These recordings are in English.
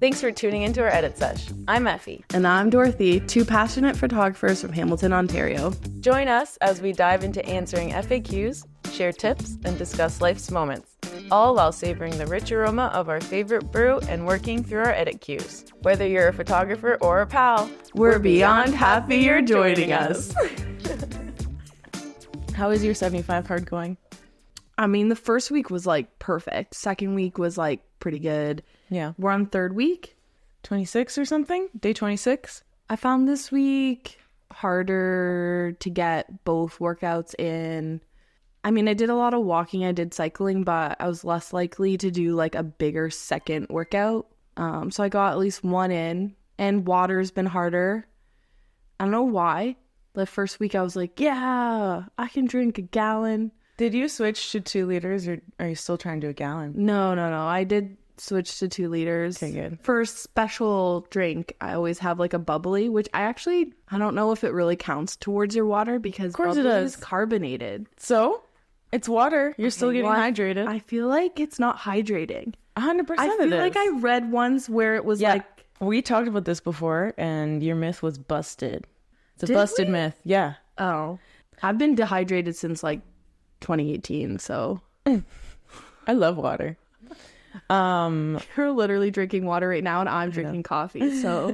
Thanks for tuning into our edit sesh. I'm Effie. And I'm Dorothy, two passionate photographers from Hamilton, Ontario. Join us as we dive into answering FAQs, share tips, and discuss life's moments, all while savoring the rich aroma of our favorite brew and working through our edit cues. Whether you're a photographer or a pal, we're beyond happy you're joining us. How is your 75 hard going? I mean, the first week was like perfect. Second week was like pretty good. Yeah. We're on third week. 26 or something? Day 26? I found this week harder to get both workouts in. I mean, I did a lot of walking. I did cycling, but I was less likely to do like a bigger second workout. So I got at least one in, and water's been harder. I don't know why. The first week I was like, yeah, I can drink a gallon. Did you switch to 2 liters or are you still trying to do a gallon? No. I did switch to 2 liters. Okay, good. For a special drink, I always have like a bubbly, which I don't know if it really counts towards your water because of course bubbly it does. Is carbonated. So it's water. You're still getting hydrated. I feel like it's not hydrating. 100% I feel like I read once where it was like... We talked about this before and your myth was busted. It's a Did busted we? myth. Yeah. Oh. I've been dehydrated since like 2018, so... I love water. You're literally drinking water right now and I'm drinking coffee, so...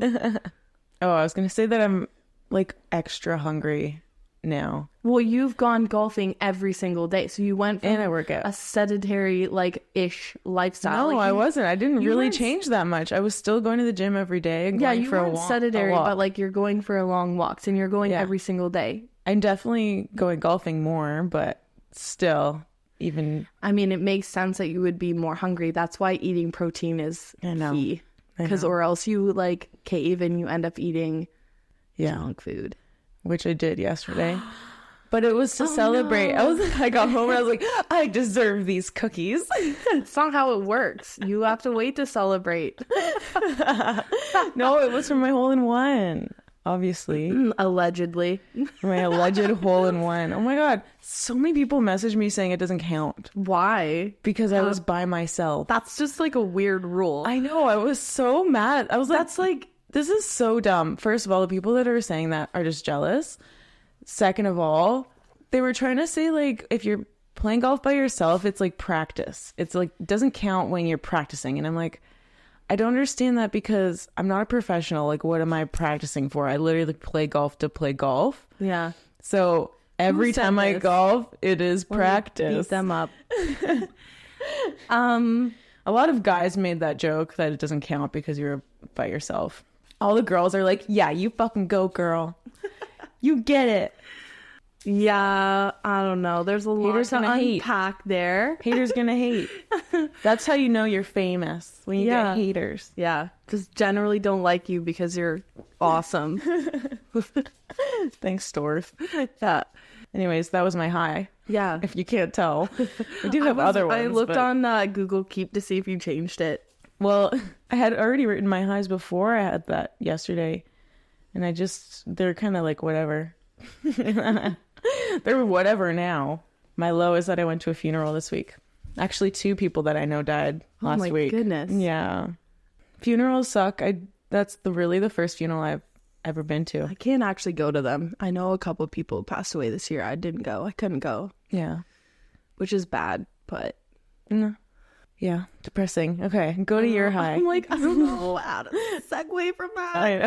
Oh, I was going to say that I'm like extra hungry now. Well, you've gone golfing every single day, so you went from And I work out. a sedentary ish lifestyle. No, like I wasn't. I didn't you really weren't change that much. I was still going to the gym every day and Yeah, going you for a weren't walk. sedentary, but like you're going for long walks and you're going every single day. I'm definitely going golfing more, but still, even... I mean, it makes sense that you would be more hungry. That's why eating protein is key. Because or else you like cave and you end up eating junk food. Which I did yesterday. But it was to celebrate. No. I got home and I was like, I deserve these cookies. It's not how it works. You have to wait to celebrate. No, it was for my hole-in-one. Obviously. Allegedly. My alleged hole-in-one. Oh my God. So many people message me saying it doesn't count. Why? Because I was by myself. That's just like a weird rule. I know. I was so mad. I was like, That's like... This is so dumb. First of all, the people that are saying that are just jealous. Second of all, they were trying to say like if you're playing golf by yourself, it's like practice. It's like it doesn't count when you're practicing. And I'm like, I don't understand that because I'm not a professional. Like, what am I practicing for? I literally play golf to play golf. Yeah. So every time I golf, it is practice. Beat them up. A lot of guys made that joke that it doesn't count because you're by yourself. All the girls are like, yeah, you fucking go, girl. You get it. Yeah, I don't know. There's a lot Haters to gonna hate. unpack there. Haters gonna hate. That's how you know you're famous, when you get haters. Yeah, just generally don't like you because you're awesome. Thanks, Storth. Yeah. Anyways, that was my high. Yeah. If you can't tell. We do have other ones. I looked but... on Google Keep to see if you changed it. Well, I had already written my highs before I had that yesterday. And they're kind of like whatever. They're whatever now. My low is that I went to a funeral this week. Actually, 2 people that I know died last week. Oh my goodness. Yeah. Funerals suck. That's really the first funeral I've ever been to. I can't actually go to them. I know a couple of people passed away this year. I didn't go. I couldn't go. Yeah. Which is bad, but... No. Yeah. Depressing. Okay. Go to your high. I'm like, I don't know how to segue from that. I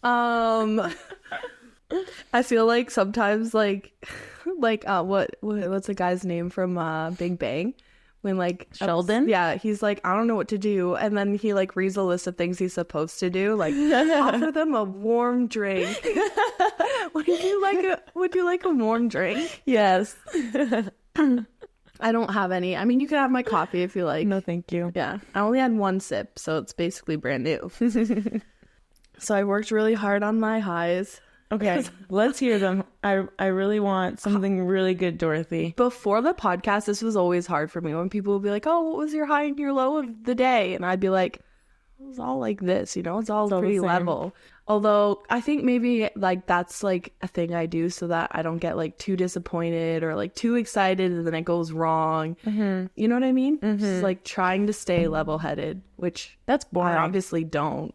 know. I feel like sometimes what's the guy's name from Big Bang? When like Sheldon? Yeah, he's like, I don't know what to do, and then he like reads a list of things he's supposed to do, like offer them a warm drink. Would you like a warm drink? Yes. I don't have any. I mean, you can have my coffee if you like. No, thank you. Yeah, I only had 1 sip, so it's basically brand new. So I worked really hard on my highs. Okay, let's hear them. I really want something really good, Dorothy. Before the podcast, this was always hard for me when people would be like, oh, what was your high and your low of the day? And I'd be like, it's all like this, you know, it's all all the pretty same. level. Although I think maybe like that's like a thing I do so that I don't get like too disappointed or like too excited and then it goes wrong. You know what I mean? Just like trying to stay level-headed, which That's boring. I obviously don't.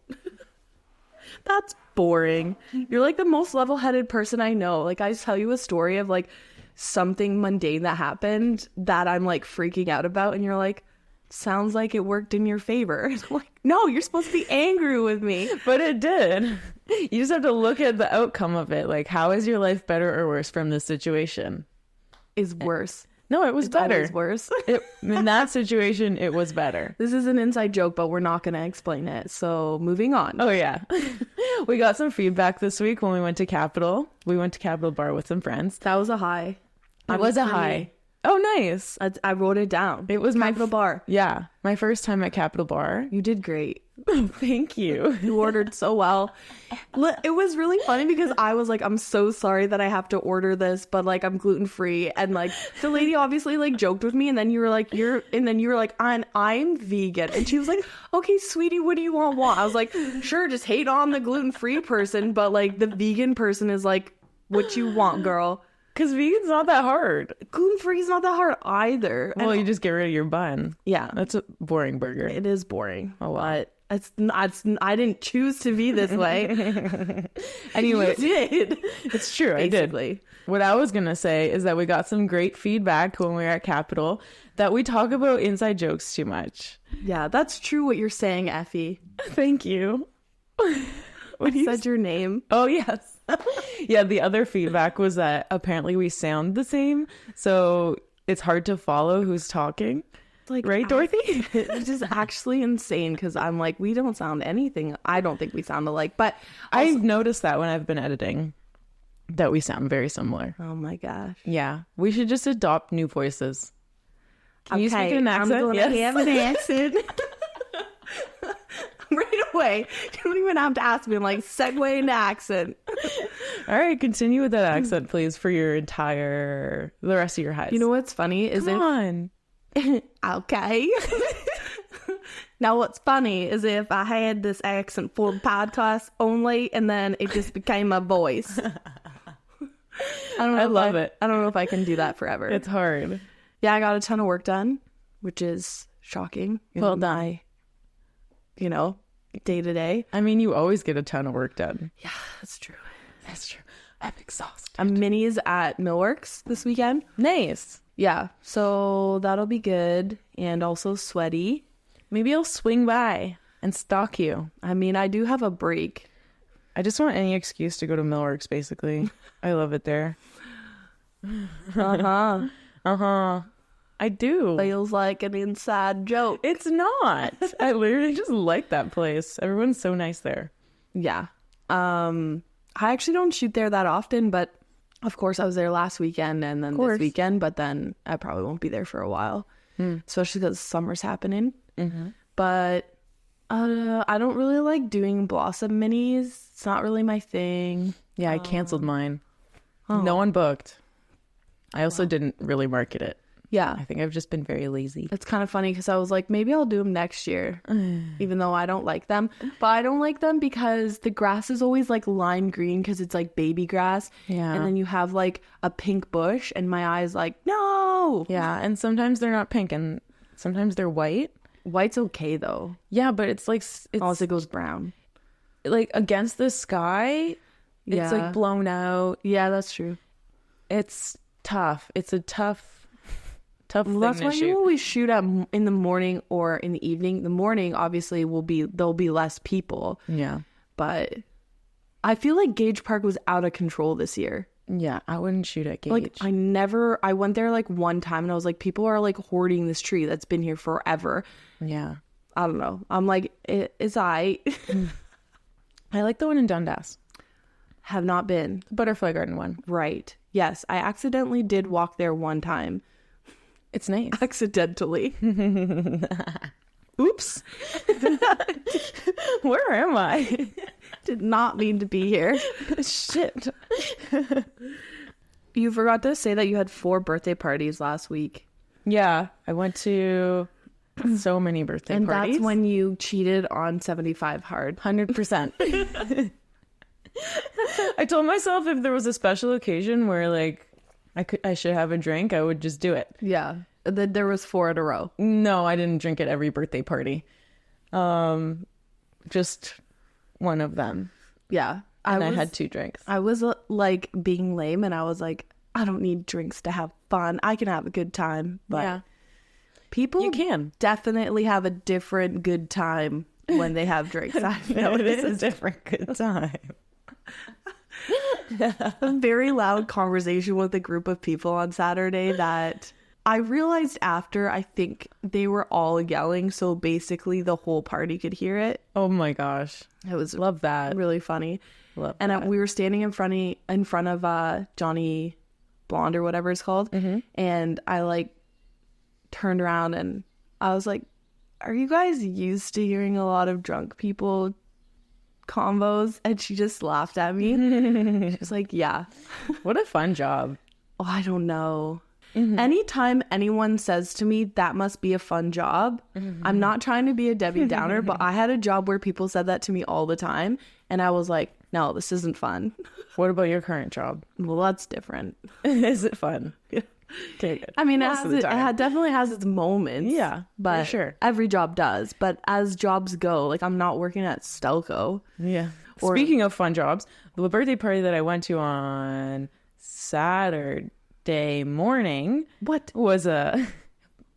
That's boring. You're like the most level-headed person I know. Like I tell you a story of like something mundane that happened that I'm like freaking out about and you're like, sounds like it worked in your favor. I'm like, no, you're supposed to be angry with me. But it did. You just have to look at the outcome of it. Like, how is your life better or worse from this situation? Is worse. No, it was It's better. always worse. In that situation, it was better. This is an inside joke, but we're not going to explain it. So moving on. Oh, yeah. We got some feedback this week when we went to Capital. We went to Capital Bar with some friends. That was a high. It was a high. Oh, nice. I wrote it down. It was Capital Bar. Yeah, my first time at Capital Bar. You did great. Thank you. You ordered so well. It was really funny because I was like, I'm so sorry that I have to order this, but like I'm gluten free. And like the lady obviously like joked with me, and then you were like, I'm vegan. And she was like, okay, sweetie, what do you want? I was like, sure, just hate on the gluten free person, but like the vegan person is like, what you want, girl. Because vegan's not that hard. Gluten-free is not that hard either. Well, you just get rid of your bun. Yeah. That's a boring burger. It is boring. Oh, wow. But I didn't choose to be this way. Anyway, You did. it's true. I did. Basically. What I was going to say is that we got some great feedback when we were at Capital that we talk about inside jokes too much. Yeah, that's true what you're saying, Effie. Thank you. What you said your name. Oh, yes. Yeah, the other feedback was that apparently we sound the same, so it's hard to follow who's talking. Like, Right, Dorothy? It's just actually insane because I'm like, we don't sound anything. I don't think we sound alike. But also, I've noticed that when I've been editing, that we sound very similar. oh my gosh. Yeah, we should just adopt new voices. Can you speak Okay, in an accent? I'm going to have an accent. Right away. You don't even have to ask me. I'm like, segue into accent. All right, continue with that accent, please, for the rest of your highs. You know what's funny is Come on. Okay. Now what's funny is if I had this accent for the podcast only and then it just became my voice. I love it. I don't know if I can do that forever. It's hard. Yeah, I got a ton of work done, which is shocking. Well in my, day to day. I mean, you always get a ton of work done. Yeah, that's true. That's true. I'm exhausted. I'm minis at Millworks this weekend. Nice. Yeah, so that'll be good and also sweaty. Maybe I'll swing by and stalk you. I mean, I do have a break. I just want any excuse to go to Millworks, basically. I love it there. Uh-huh. Uh-huh. I do. Feels like an inside joke. It's not. I literally just like that place. Everyone's so nice there. Yeah. I actually don't shoot there that often, but of course I was there last weekend and then this weekend, but then I probably won't be there for a while, especially because summer's happening. Mm-hmm. But I don't really like doing Blossom minis. It's not really my thing. Yeah, I canceled mine. No one booked. I also didn't really market it. Yeah. I think I've just been very lazy. It's kind of funny because I was like, maybe I'll do them next year, even though I don't like them. But I don't like them because the grass is always like lime green because it's like baby grass. Yeah. And then you have like a pink bush and my eye's like, no. Yeah, and sometimes they're not pink and sometimes they're white. White's okay though. Yeah, but it's like Unless it goes brown. like against the sky. Yeah. It's like blown out. Yeah, that's true. It's tough. It's a tough Well, that's thing why to you shoot. always shoot at in the morning or in the evening. The morning obviously there'll be less people, Yeah. but I feel like Gage Park was out of control this year. Yeah, I wouldn't shoot at Gage. Like I went there like one time and I was like, people are like hoarding this tree that's been here forever. Yeah. I don't know. I'm like, it's I I like the one in Dundas. have not been. The Butterfly Garden one. Right. Yes, I accidentally did walk there one time. It's nice. Accidentally. Oops. Where am I? Did not mean to be here. Shit. You forgot to say that you had 4 birthday parties last week. Yeah, I went to So many birthday And parties. that's when you cheated on 75 hard. 100%. I told myself if there was a special occasion where like I should have a drink, I would just do it. Yeah. Then there was 4 in a row. No, I didn't drink at every birthday party. Just one of them. Yeah. And I had 2 drinks. I was like being lame, and I was like, I don't need drinks to have fun. I can have a good time. But Yeah. people You can. definitely have a different good time when they have drinks. I've No, it is a noticed. different good time. A very loud conversation with a group of people on Saturday that I realized after, I think they were all yelling, so basically the whole party could hear it. Oh my gosh. It was Love that. really funny. Love And that. we were standing in front of Johnny Blonde or whatever it's called, and I like turned around and I was like, "Are you guys used to hearing a lot of drunk people combos?" And she just laughed at me. She was like, "Yeah." What a fun job. Oh, I don't know. Anytime anyone says to me, that must be a fun job, I'm not trying to be a Debbie Downer, but I had a job where people said that to me all the time. And I was like, no, this isn't fun. What about your current job? Well, that's different. Is it fun? Okay, good. I mean, Most of the time. definitely has its moments. Yeah, but for sure. every job does. But as jobs go, like I'm not working at Stelco. Yeah. Or- Speaking of fun jobs, the birthday party that I went to on Saturday morning What? was it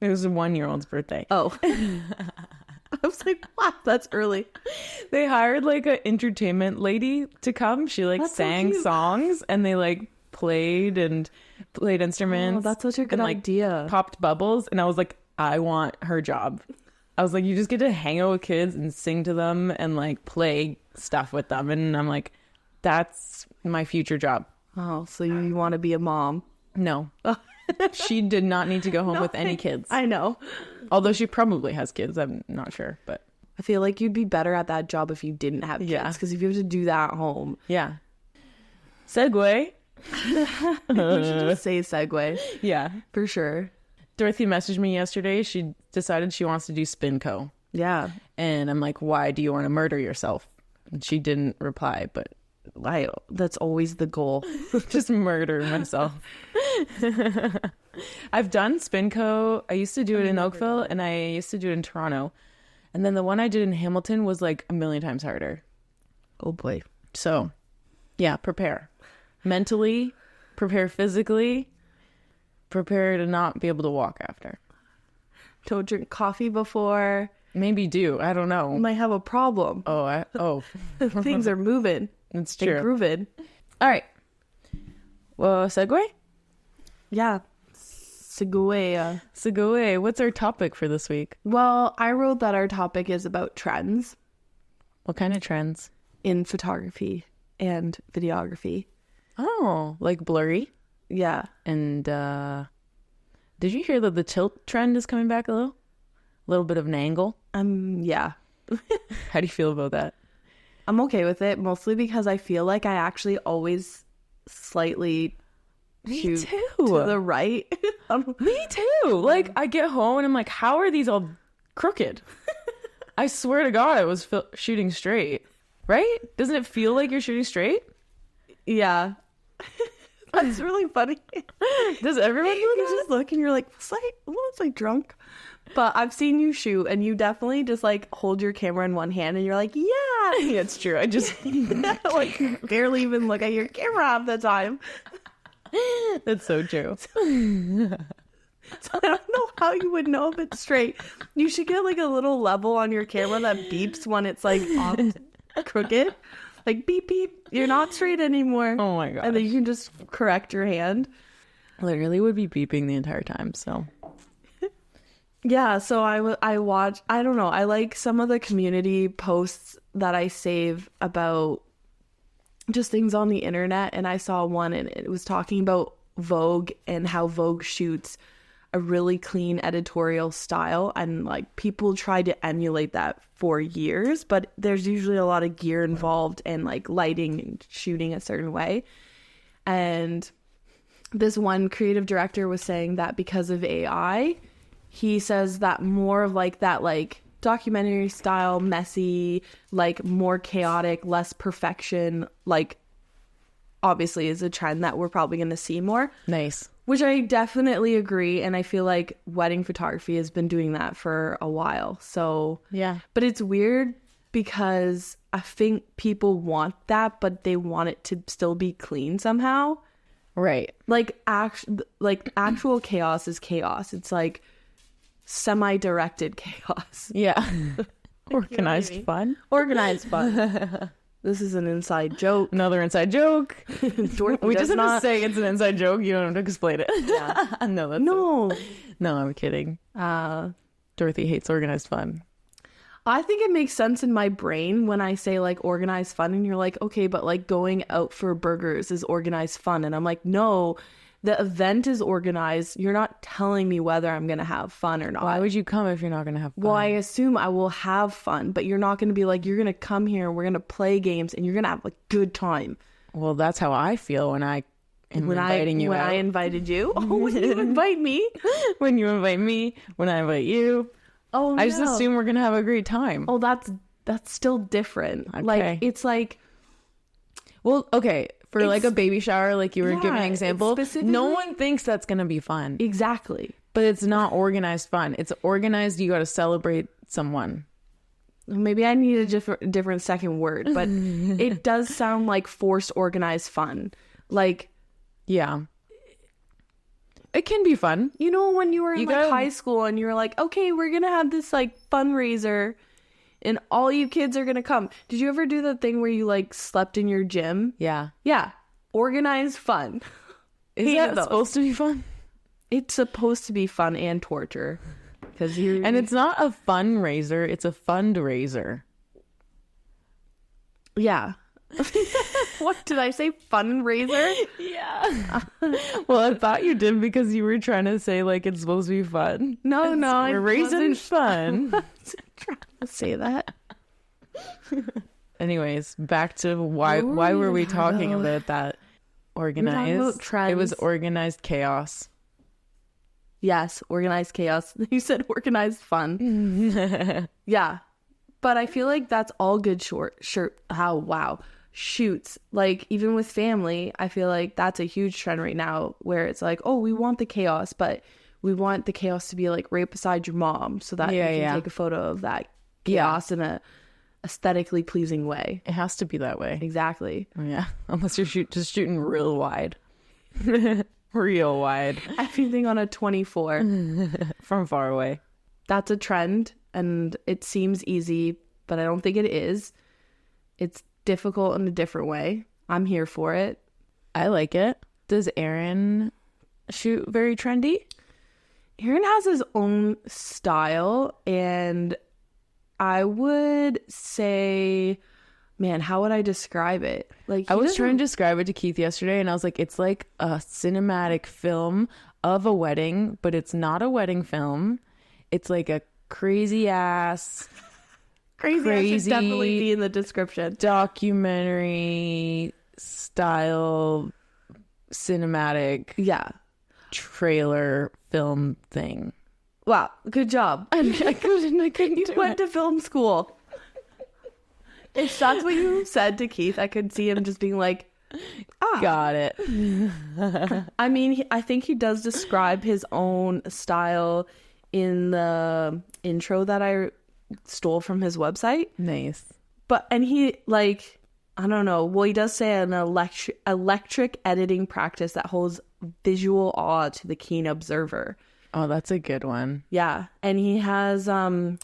was a 1-year-old's birthday. Oh. I was like, wow, that's early. They hired like an entertainment lady to come. She like That's so sang cute. songs and they like played instruments. Oh, that's such a good and, like, idea. Popped bubbles, and I was like, I want her job. I was like, you just get to hang out with kids and sing to them and like play stuff with them, and I'm like, that's my future job. Oh, so you want to be a mom? No. She did not need to go home with any kids. I know. Although she probably has kids, I'm not sure, but I feel like you'd be better at that job if you didn't have kids. Yeah. Because if you have to do that at home, yeah. Segue. you should just say segue Yeah. for sure. Dorothy messaged me yesterday. She decided she wants to do Spinco. Yeah. And I'm like, why do you want to murder yourself? And she didn't reply, but That's always the goal. just murder myself. I've done Spinco. I used to do it in Oakville and I used to do it in Toronto. And then the one I did in Hamilton was like a million times harder. Oh boy. So, yeah, prepare. Mentally, prepare physically, prepare to not be able to walk after. Don't drink coffee before. Maybe do. I don't You know. might have a problem. Oh, Things are moving. it's They're true. grooving. All right. Well, segue? Yeah. Segue. Segue. What's our topic for this week? Well, I wrote that our topic is about trends What kind of trends? in photography and videography. Oh, like blurry. Yeah. And did you hear that the tilt trend is coming back a little? A little bit of an angle. Yeah. How do you feel about that? I'm okay with it, mostly because I feel like I actually always slightly shoot too. to the right. Me too. Like I get home and I'm like, how are these all crooked? I swear to God, I was shooting straight. Right? Doesn't it feel like you're shooting straight? Yeah. That's really funny. Does everyone do You that? just look and you're like, it's like drunk. But I've seen you shoot and you definitely just like hold your camera in one hand and you're like, yeah. Yeah, it's true. I just Like barely even look at your camera half the time. that's so true. So I don't know how you would know if it's straight. You should get like a little level on your camera that beeps when it's like off crooked. Like beep beep, you're not straight anymore. Oh my God. And then you can just correct your hand. Literally would be beeping the entire time. So Yeah, so I watch, I don't know, I like some of the community posts that I save about just things on the internet, and I saw one and it was talking about Vogue and how Vogue shoots a really clean editorial style, and like people try to emulate that for years, but there's usually a lot of gear involved and like lighting and shooting a certain way. And this one creative director was saying that because of AI, he says that more of like that like documentary style, messy, like more chaotic, less perfection, like obviously is a trend that we're probably going to see more. Nice. Which I definitely agree. And I feel like wedding photography has been doing that for a while. So, Yeah. but it's weird because I think people want that, but they want it to still be clean somehow. Right. Like, actual chaos is chaos. It's like semi-directed chaos. Yeah. Organized fun. Organized fun. This is an inside joke. Another inside joke. Dorothy We does just have not to say it's an inside joke. You don't have to explain it. Yeah. No, that's No. No, I'm kidding. Dorothy hates organized fun. I think it makes sense in my brain when I say like organized fun and you're like, okay, but like going out for burgers is organized fun. And I'm like, no, the event is organized. You're not telling me whether I'm going to have fun or not. Why would you come if you're not going to have fun? Well, I assume I will have fun, but you're not going to be like, you're going to come here, we're going to play games, and you're going to have a good time. Well, that's how I feel when I am inviting you out. I invited you? Oh, when you invite me? When you invite me, when I invite you. Oh, I just assume we're going to have a great time. Oh, that's still different. Okay. Like, it's like... Well, okay, for like a baby shower, like you were giving an example, no one thinks that's going to be fun. Exactly. But it's not organized fun. It's organized, you got to celebrate someone. Maybe I need a different second word, but it does sound like forced organized fun. Like, yeah. It can be fun. you know, when you were in high school and you were like, okay, we're going to have this like fundraiser and all you kids are going to come. Did you ever do the thing where you like slept in your gym? Yeah. Yeah. Organized fun. Is that supposed to be fun? It's supposed to be fun and torture. And it's not a fundraiser, it's a fundraiser. Yeah. What did I say? Fundraiser? Yeah. Well, I thought you did because you were trying to say like it's supposed to be fun. No, We're raising fun. Trying to say that. Anyways, back to why were we talking about that? Organized. Trends. It was organized chaos. Yes, organized chaos. You said organized fun. Yeah. But I feel like that's all good shoots. Like, even with family, I feel like that's a huge trend right now where it's like, oh, we want the chaos, but we want the chaos to be like right beside your mom so that you can take a photo of that chaos in a aesthetically pleasing way. It has to be that way. Exactly. Yeah. Unless you're just shooting real wide. Real wide. Everything on a 24. From far away. That's a trend, and it seems easy, but I don't think it is. It's difficult in a different way. I'm here for it. I like it. Does Aaron shoot very trendy? Aaron has his own style, and I would say, man, how would I describe it? Like, I was trying to describe it to Keith yesterday, and I was like, it's like a cinematic film of a wedding, but it's not a wedding film. It's like a crazy crazy should definitely be in the description. Documentary style cinematic trailer film thing. Wow, good job. I couldn't You went to film school. If that's what you said to Keith, I could see him just being like, got it. I mean, I think he does describe his own style in the intro that I stole from his website. Nice. And he, like, I don't know. Well, he does say an electric editing practice that holds visual awe to the keen observer. Oh, that's a good one. Yeah. And he has,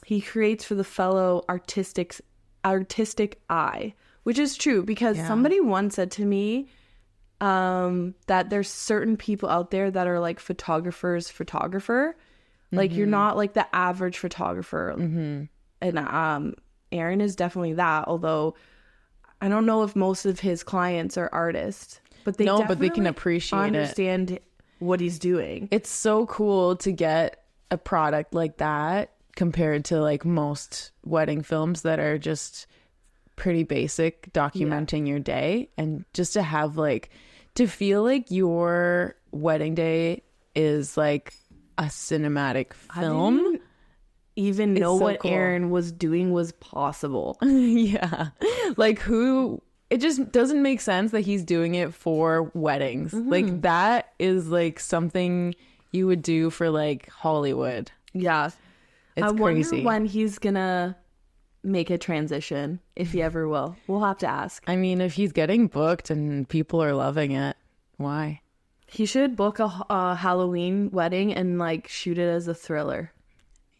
he creates for the fellow artistic eye, which is true because somebody once said to me that there's certain people out there that are like photographer. Like, you're not like the average photographer. And Aaron is definitely that, although I don't know if most of his clients are artists, but they can appreciate understand what he's doing. It's so cool to get a product like that compared to like most wedding films that are just pretty basic, documenting your day, and just to have like to feel like your wedding day is like a cinematic I film. didn't even know so what cool. Aaron was doing was possible. Yeah. Like it just doesn't make sense that he's doing it for weddings. Like that is like something you would do for like Hollywood. Yeah. It's I crazy. wonder when he's gonna make a transition, if he ever will. We'll have to ask. I mean, if he's getting booked and people are loving it, why? He should book a Halloween wedding and like shoot it as a thriller.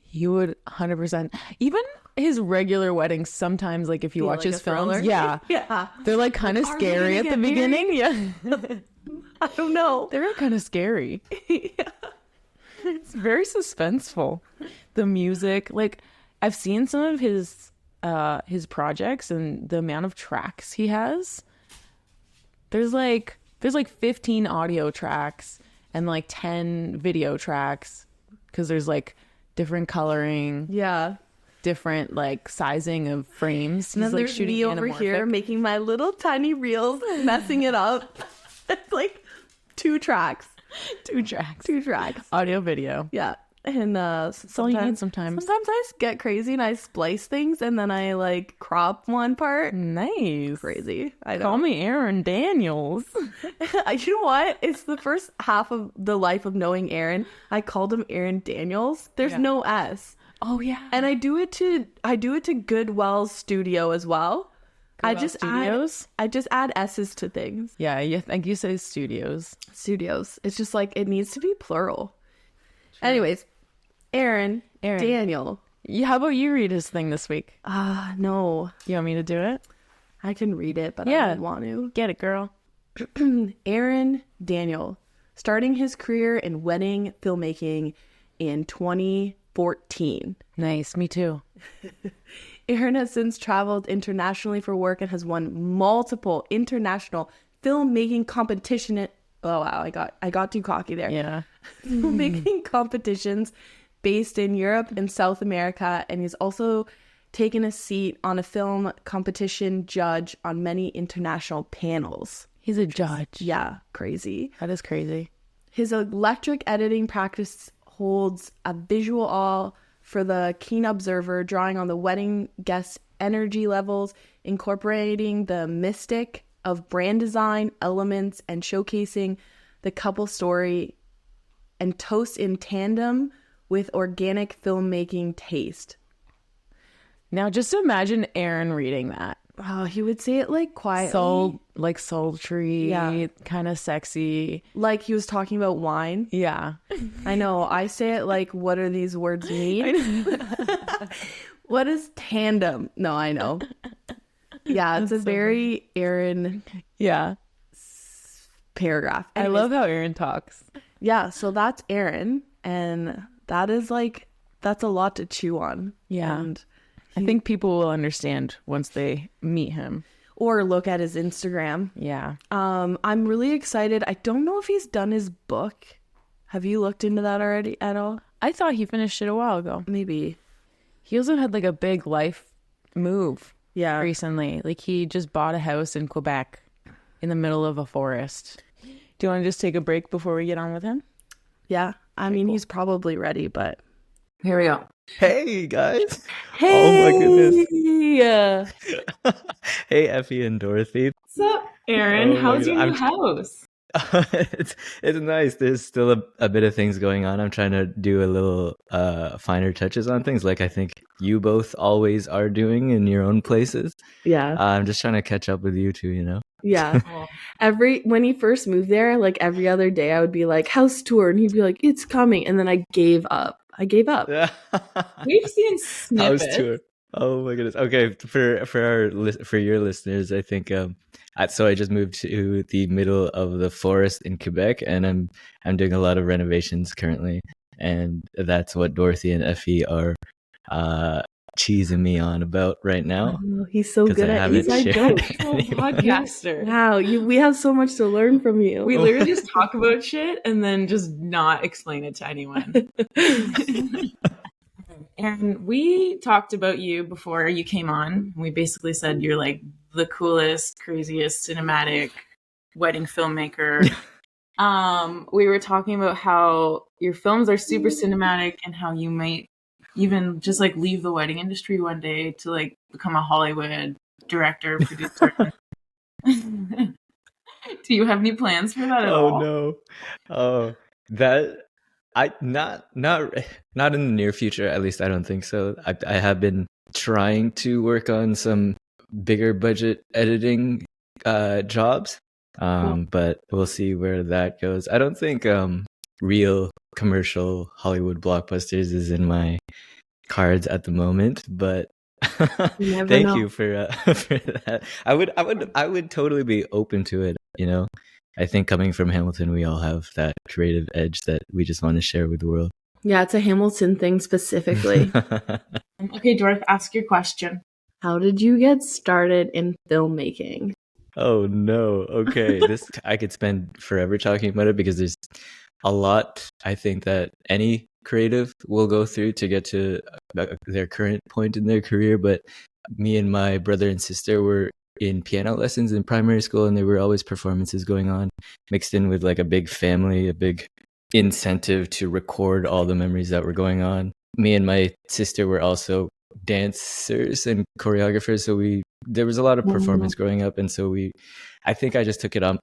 He would 100%. Even his regular weddings, sometimes, like if you watch like his a films, thriller? yeah, Yeah. they're like kind of are we scary gonna at the get beginning. Yeah, I don't know. they're kind of scary. It's very suspenseful. The music, like I've seen some of his projects and the amount of tracks he has. There's like 15 audio tracks and like 10 video tracks because there's like different coloring, Yeah. different like sizing of frames. And then He's like there's shooting me over here anamorphic. making my little tiny reels, messing it up. It's like 2 tracks. Two tracks, audio video. Yeah. And That's all you need sometimes. Sometimes I get crazy and I splice things and then I like crop one part. Nice. Crazy. I know. Call me Aaron Daniels. You know what? It's the first half of the life of knowing Aaron. I called him Aaron Daniels. There's no S. Oh yeah. And I do it to Goodwell's studio as well. I just add S's to things. Yeah, I think you say studios. Studios. It's just like it needs to be plural. True. Anyways, Aaron Daniel. How about you read his thing this week? No. You want me to do it? I can read it, but I Yeah. don't want to. Get it, girl. Aaron Daniel, starting his career in wedding filmmaking in 2014. Nice, me too. Aaron has since traveled internationally for work and has won multiple international filmmaking competition. Oh wow, I got too cocky there. Yeah. Filmmaking competitions based in Europe and South America, and he's also taken a seat on a film competition judge on many international panels. He's a judge. Yeah, crazy. That is crazy. His electric editing practice holds a visual awe for the keen observer, drawing on the wedding guests' energy levels, incorporating the mystic of brand design elements and showcasing the couple story and toast in tandem with organic filmmaking taste. Now just imagine Aaron reading that. Oh, he would say it like quietly. Sultry, Yeah. kind of sexy. Like he was talking about wine. Yeah. I know. I say it like, what do these words mean? What is tandem? No, I know. Yeah, it's a very Aaron Yeah. paragraph. I Anyways, love how Aaron talks. Yeah, so that's Aaron, and that's a lot to chew on. Yeah. And I think people will understand once they meet him. or look at his Instagram. Yeah. I'm really excited. I don't know if he's done his book. Have you looked into that already at all? I thought he finished it a while ago. Maybe. He also had like a big life move Yeah. recently. Like he just bought a house in Quebec in the middle of a forest. Do you want to just take a break before we get on with him? Yeah. I mean, he's probably ready, but Here we go. Hey guys! Hey. Oh my goodness! Yeah. Hey Effie and Dorothy. What's up, Aaron? Oh my How's your God. new house? It's nice. There's still a bit of things going on. I'm trying to do a little finer touches on things, like I think you both always are doing in your own places. yeah. I'm just trying to catch up with you two, you know. Yeah. When he first moved there, like every other day I would be like, house tour, and he'd be like, it's coming, and then I gave up. We've seen House snippets. tour. Oh my goodness. Okay, for your listeners, I think so I just moved to the middle of the forest in Quebec, and I'm doing a lot of renovations currently, and that's what Dorothy and Effie are cheesing me on about right now. Oh, he's so 'Cause good I at haven't inside shared jokes. any. Podcaster. Wow, we have so much to learn from you. We literally just talk about shit and then just not explain it to anyone. And we talked about you before you came on. We basically said you're like the coolest, craziest cinematic wedding filmmaker We were talking about how your films are super cinematic and how you might even just like leave the wedding industry one day to like become a Hollywood director, producer. Do you have any plans for that at Oh all? no. Oh, that I not in the near future, at least I don't think so. I have been trying to work on some bigger budget editing jobs. Cool. But we'll see where that goes. I don't think real commercial Hollywood blockbusters is in my cards at the moment, but You never thank know. you for for that. I would totally be open to it, you know. I think coming from Hamilton, we all have that creative edge that we just want to share with the world. Yeah, it's a Hamilton thing specifically. Okay, Dorth, ask your question. How did you get started in filmmaking? Oh no. Okay. This I could spend forever talking about it because there's a lot I think that any creative will go through to get to their current point in their career. But me and my brother and sister were in piano lessons in primary school, and there were always performances going on, mixed in with like a big family, a big incentive to record all the memories that were going on. Me and my sister were also dancers and choreographers, so there was a lot of performance growing up, and so I think I just took it on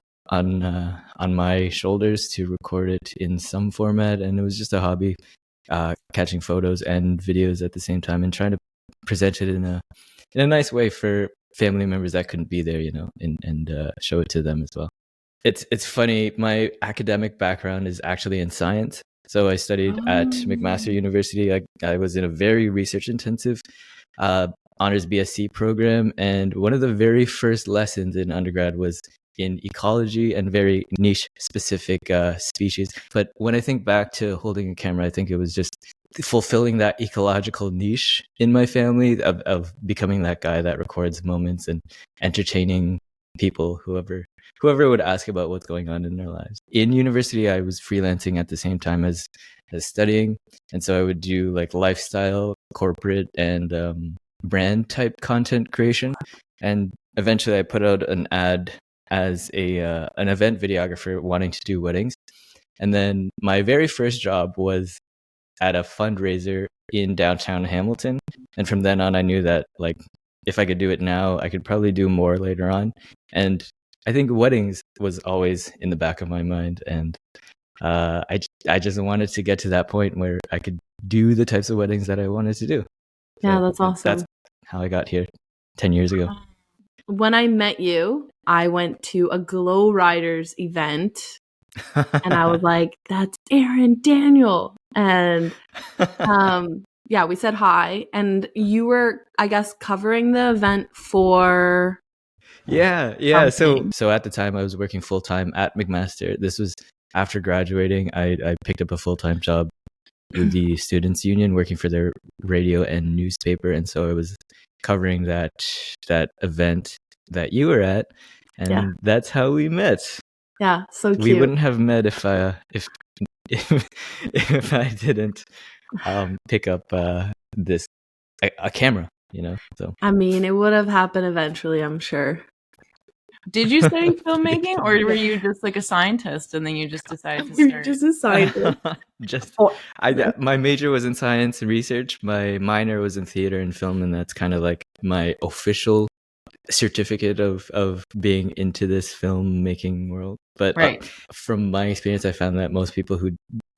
my shoulders to record it in some format, and it was just a hobby, catching photos and videos at the same time and trying to present it in a nice way for family members that couldn't be there, you know, and show it to them as well. It's funny. My academic background is actually in science. So I studied at McMaster University. I was in a very research intensive honors BSc program. And one of the very first lessons in undergrad was in ecology and very niche specific species. But when I think back to holding a camera, I think it was just fulfilling that ecological niche in my family of becoming that guy that records moments and entertaining people, whoever would ask about what's going on in their lives. In university, I was freelancing at the same time as studying, and so I would do like lifestyle, corporate, and brand type content creation. And eventually, I put out an ad as an event videographer wanting to do weddings. And then my very first job was at a fundraiser in downtown Hamilton. And from then on, I knew that like if I could do it now, I could probably do more later on. And I think weddings was always in the back of my mind, and I just wanted to get to that point where I could do the types of weddings that I wanted to do. Yeah, So that's awesome. That's how I got here 10 years ago. When I met you, I went to a Glow Riders event, and I was like, "That's Aaron Daniel," and yeah, we said hi, and you were, I guess, covering the event for. Yeah. Something. So at the time I was working full time at McMaster. This was after graduating. I picked up a full time job with the Students Union, working for their radio and newspaper, and so I was covering that event that you were at, and that's how we met. Yeah, so cute. We wouldn't have met if if I didn't pick up this a camera, you know. So I mean, it would have happened eventually, I'm sure. Did you study filmmaking, or were you just like a scientist and then you just decided to start? You're just a scientist. My major was in science and research. My minor was in theater and film, and that's kind of like my official certificate of being into this filmmaking world. But from my experience, I found that most people who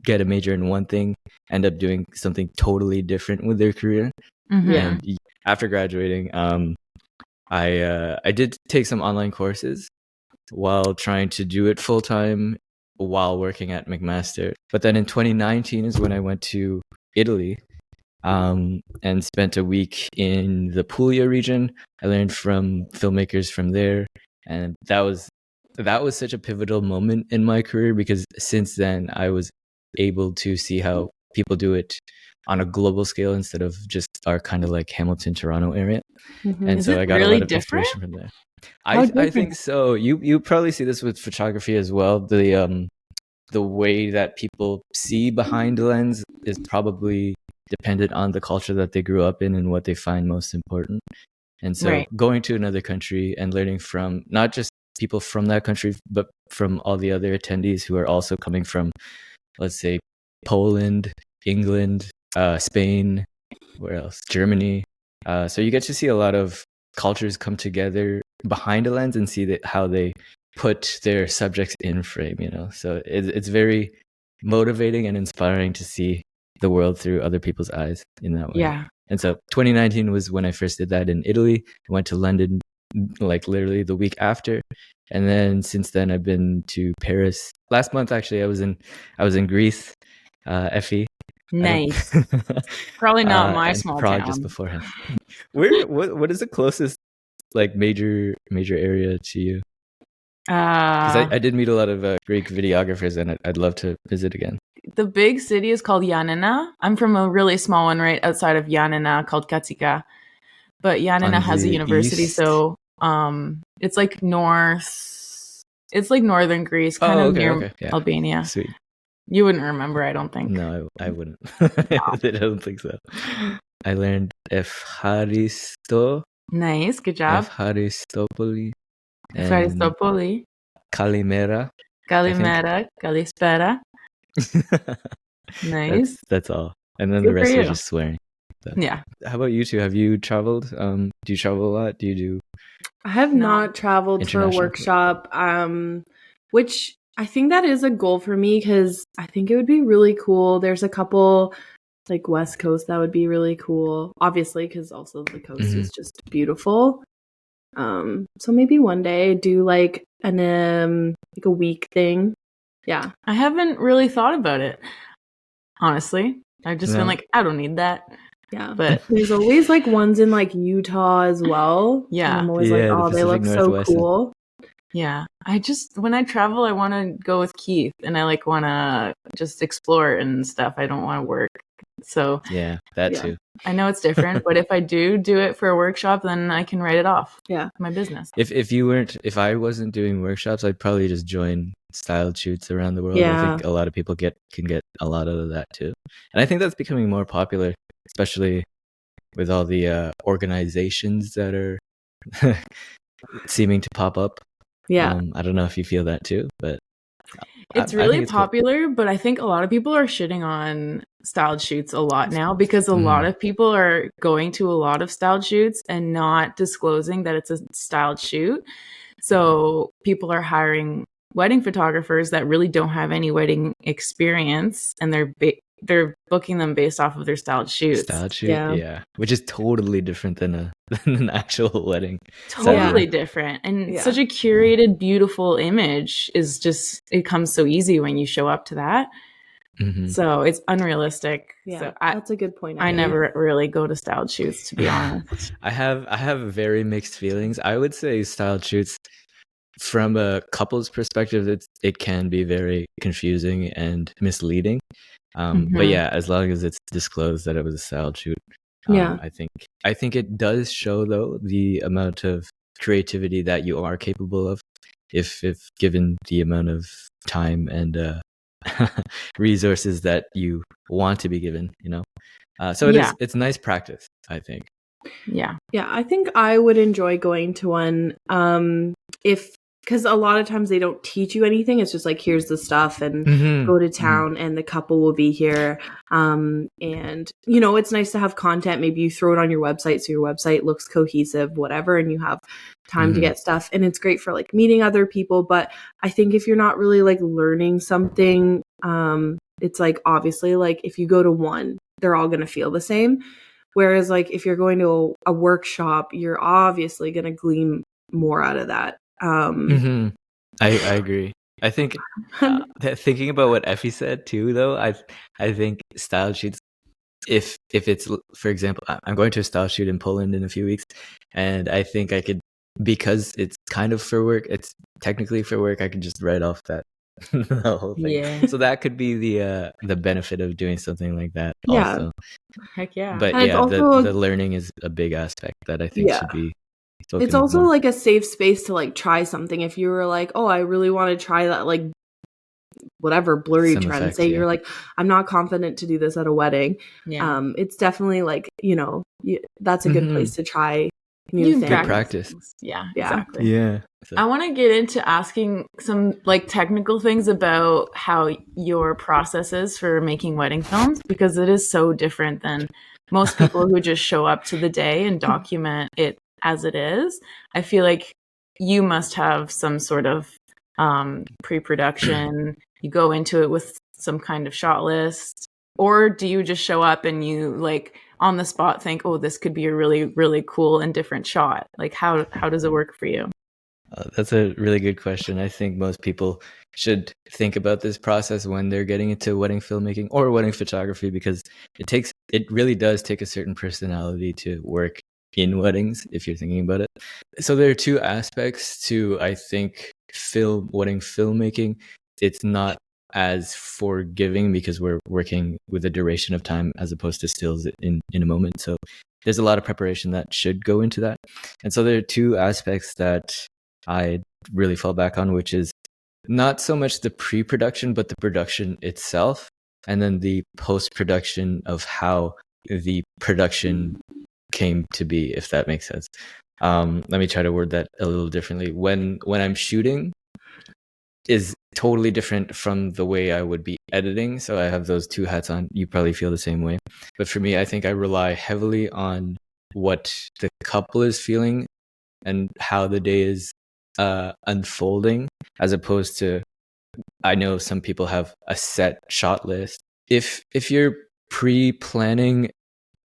get a major in one thing end up doing something totally different with their career. Mm-hmm. And after graduating, I did take some online courses while trying to do it full time while working at McMaster. But then in 2019 is when I went to Italy and spent a week in the Puglia region. I learned from filmmakers from there, and that was such a pivotal moment in my career, because since then I was able to see how people do it on a global scale instead of just our kind of like Hamilton, Toronto area. Mm-hmm. And so I got really a lot of different? inspiration from there. I think so. You probably see this with photography as well. The way that people see behind the lens is probably dependent on the culture that they grew up in and what they find most important. And so going to another country and learning from not just people from that country, but from all the other attendees who are also coming from, let's say, Poland, England, Spain, where else? Germany. So you get to see a lot of cultures come together behind a lens and see how they put their subjects in frame, So it's very motivating and inspiring to see the world through other people's eyes in that way. Yeah. And so 2019 was when I first did that in Italy. I went to London like literally the week after. And then since then I've been to Paris. Last month actually I was in Greece, Effie. Nice. Probably not my and small Prague town. just beforehand. What is the closest like major area to you? Because I did meet a lot of Greek videographers, and I'd love to visit again. The big city is called Yanina. I'm from a really small one right outside of Yanina called Katsika. But Yanina has a university, east? so it's like northern Greece, kind of near Albania. Sweet. You wouldn't remember, I don't think. No, I wouldn't. I don't think so. I learned Efharisto. Nice, good job. Efharistopoli. Efharistopoli. Kalimera. Kalimera. Kalispera. Nice. That's all. And then Good the rest for are you. just swearing. So. Yeah. How about you two? Have you traveled? Do you travel a lot? Do you do? I have not traveled for a workshop, which I think that is a goal for me because I think it would be really cool. There's a couple like West Coast that would be really cool, obviously, because also the coast is just beautiful. So maybe one day do like a week thing. Yeah. I haven't really thought about it, honestly. I've just been like, I don't need that. Yeah, but there's always like ones in like Utah as well. Yeah, and I'm always like, oh, they look so cool. Yeah, when I travel, I want to go with Keith, and I like want to just explore and stuff. I don't want to work. So yeah, that too. I know it's different, but if I do it for a workshop, then I can write it off. Yeah, my business. If I wasn't doing workshops, I'd probably just join styled shoots around the world. Yeah. I think a lot of people can get a lot out of that too, and I think that's becoming more popular, especially with all the organizations that are seeming to pop up. Yeah, I don't know if you feel that too, but it's really popular. Cool. But I think a lot of people are shitting on styled shoots a lot now because a lot of people are going to a lot of styled shoots and not disclosing that it's a styled shoot. So people are hiring wedding photographers that really don't have any wedding experience, and they're booking them based off of their styled shoots. Styled shoot, yeah. Which is totally different than an actual wedding. Totally different. And such a curated, beautiful image is just, it comes so easy when you show up to that. Mm-hmm. So it's unrealistic. Yeah, so that's a good point. I never really go to styled shoots, to be honest. I have very mixed feelings. I would say styled shoots, from a couple's perspective, it can be very confusing and misleading. But yeah, as long as it's disclosed that it was a styled shoot, I think it does show though the amount of creativity that you are capable of, if given the amount of time and resources that you want to be given. So it's nice practice, I think. Yeah, I think I would enjoy going to one because a lot of times they don't teach you anything. It's just like, here's the stuff and go to town and the couple will be here. And, it's nice to have content. Maybe you throw it on your website so your website looks cohesive, whatever, and you have time to get stuff. And it's great for like meeting other people. But I think if you're not really like learning something, it's like, obviously, like if you go to one, they're all going to feel the same. Whereas like if you're going to a workshop, you're obviously going to glean more out of that. I agree. I think thinking about what Effie said too, though, I think style shoots, if it's, for example, I'm going to a style shoot in Poland in a few weeks, and I think I could, because it's kind of for work, it's technically for work, I could just write off that the whole thing. Yeah. So that could be the benefit of doing something like that. Yeah. Also. Heck yeah. But and also, the learning is a big aspect that I think should be. It's also like a safe space to like try something. If you were like, oh, I really want to try that, like whatever blurry Some trend, effects, say you're like, I'm not confident to do this at a wedding. Yeah. It's definitely like, that's a good place to try new Good things. practice. Yeah, Yeah. exactly. Yeah. So- I want to get into asking some like technical things about how your process is for making wedding films, because it is so different than most people who just show up to the day and document it as it is. I feel like you must have some sort of pre-production. You go into it with some kind of shot list, or do you just show up and you like on the spot think, oh, this could be a really, really cool and different shot? Like how does it work for you? That's a really good question. I think most people should think about this process when they're getting into wedding filmmaking or wedding photography, because it really does take a certain personality to work in weddings if you're thinking about it. So there are two aspects to, I think, wedding filmmaking. It's not as forgiving because we're working with a duration of time as opposed to stills in a moment. So there's a lot of preparation that should go into that. And so there are two aspects that I really fall back on, which is not so much the pre-production, but the production itself, and then the post-production of how the production came to be, if that makes sense. Let me try to word that a little differently. When I'm shooting is totally different from the way I would be editing. So I have those two hats on. You probably feel the same way. But for me, I think I rely heavily on what the couple is feeling and how the day is unfolding, as opposed to, I know some people have a set shot list. If you're pre-planning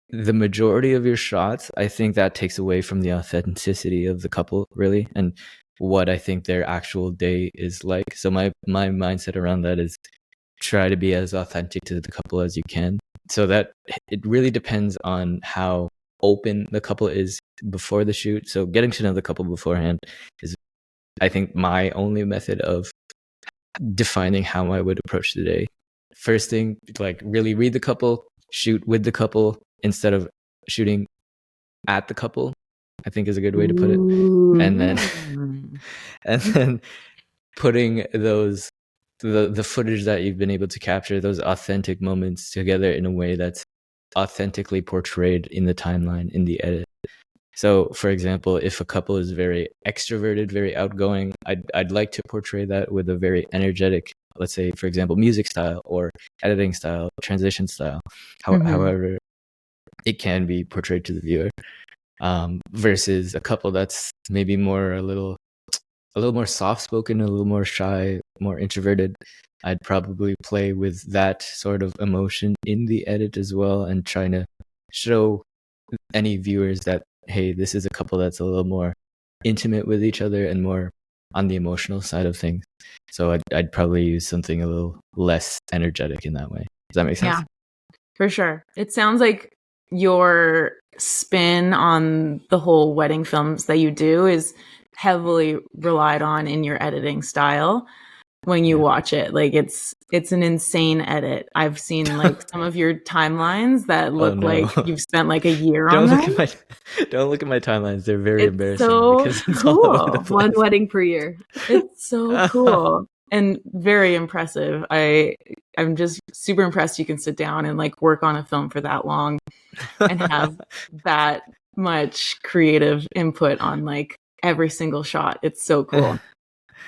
the majority of your shots, I think that takes away from the authenticity of the couple, really, and what I think their actual day is like. So my mindset around that is try to be as authentic to the couple as you can. So that it really depends on how open the couple is before the shoot. So getting to know the couple beforehand is, I think, my only method of defining how I would approach the day. First thing, like really read the couple, shoot with the couple instead of shooting at the couple, I think is a good way to put it. And then putting those the footage that you've been able to capture, those authentic moments, together in a way that's authentically portrayed in the timeline, in the edit. So, for example, if a couple is very extroverted, very outgoing, I'd like to portray that with a very energetic, let's say, for example, music style or editing style, transition style. However, it can be portrayed to the viewer, versus a couple that's maybe a little more soft-spoken, a little more shy, more introverted. I'd probably play with that sort of emotion in the edit as well, and trying to show any viewers that, hey, this is a couple that's a little more intimate with each other and more on the emotional side of things. So I'd probably use something a little less energetic in that way. Does that make sense? Yeah, for sure. It sounds like your spin on the whole wedding films that you do is heavily relied on in your editing style when you watch it. Like it's an insane edit. I've seen like some of your timelines that look like you've spent like a year on them. Don't look at my timelines. They're very It's embarrassing so because it's cool. all over the place. One wedding per year. It's so cool and very impressive. I'm just super impressed you can sit down and like work on a film for that long and have that much creative input on like every single shot. It's so cool.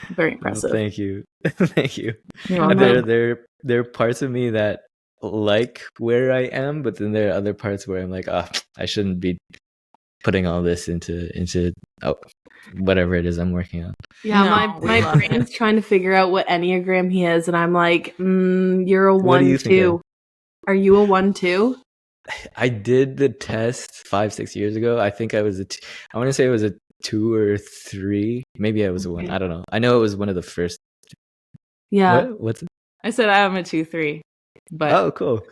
Very impressive. Well, thank you. Thank you. You're And welcome. there are parts of me that like where I am, but then there are other parts where I'm like, I shouldn't be putting all this into whatever it is I'm working on. Yeah, No, we my love brain's trying to figure out what Enneagram he is, and I'm like, you're a What do you 1-2. think Are you a 1-2? I did the test 5-6 years ago. I think I was I want to say it was a 2 or 3. Maybe I was a 1. I don't know. I know it was one of the first. Yeah. What's it? I said I'm a 2-3, but Oh, cool.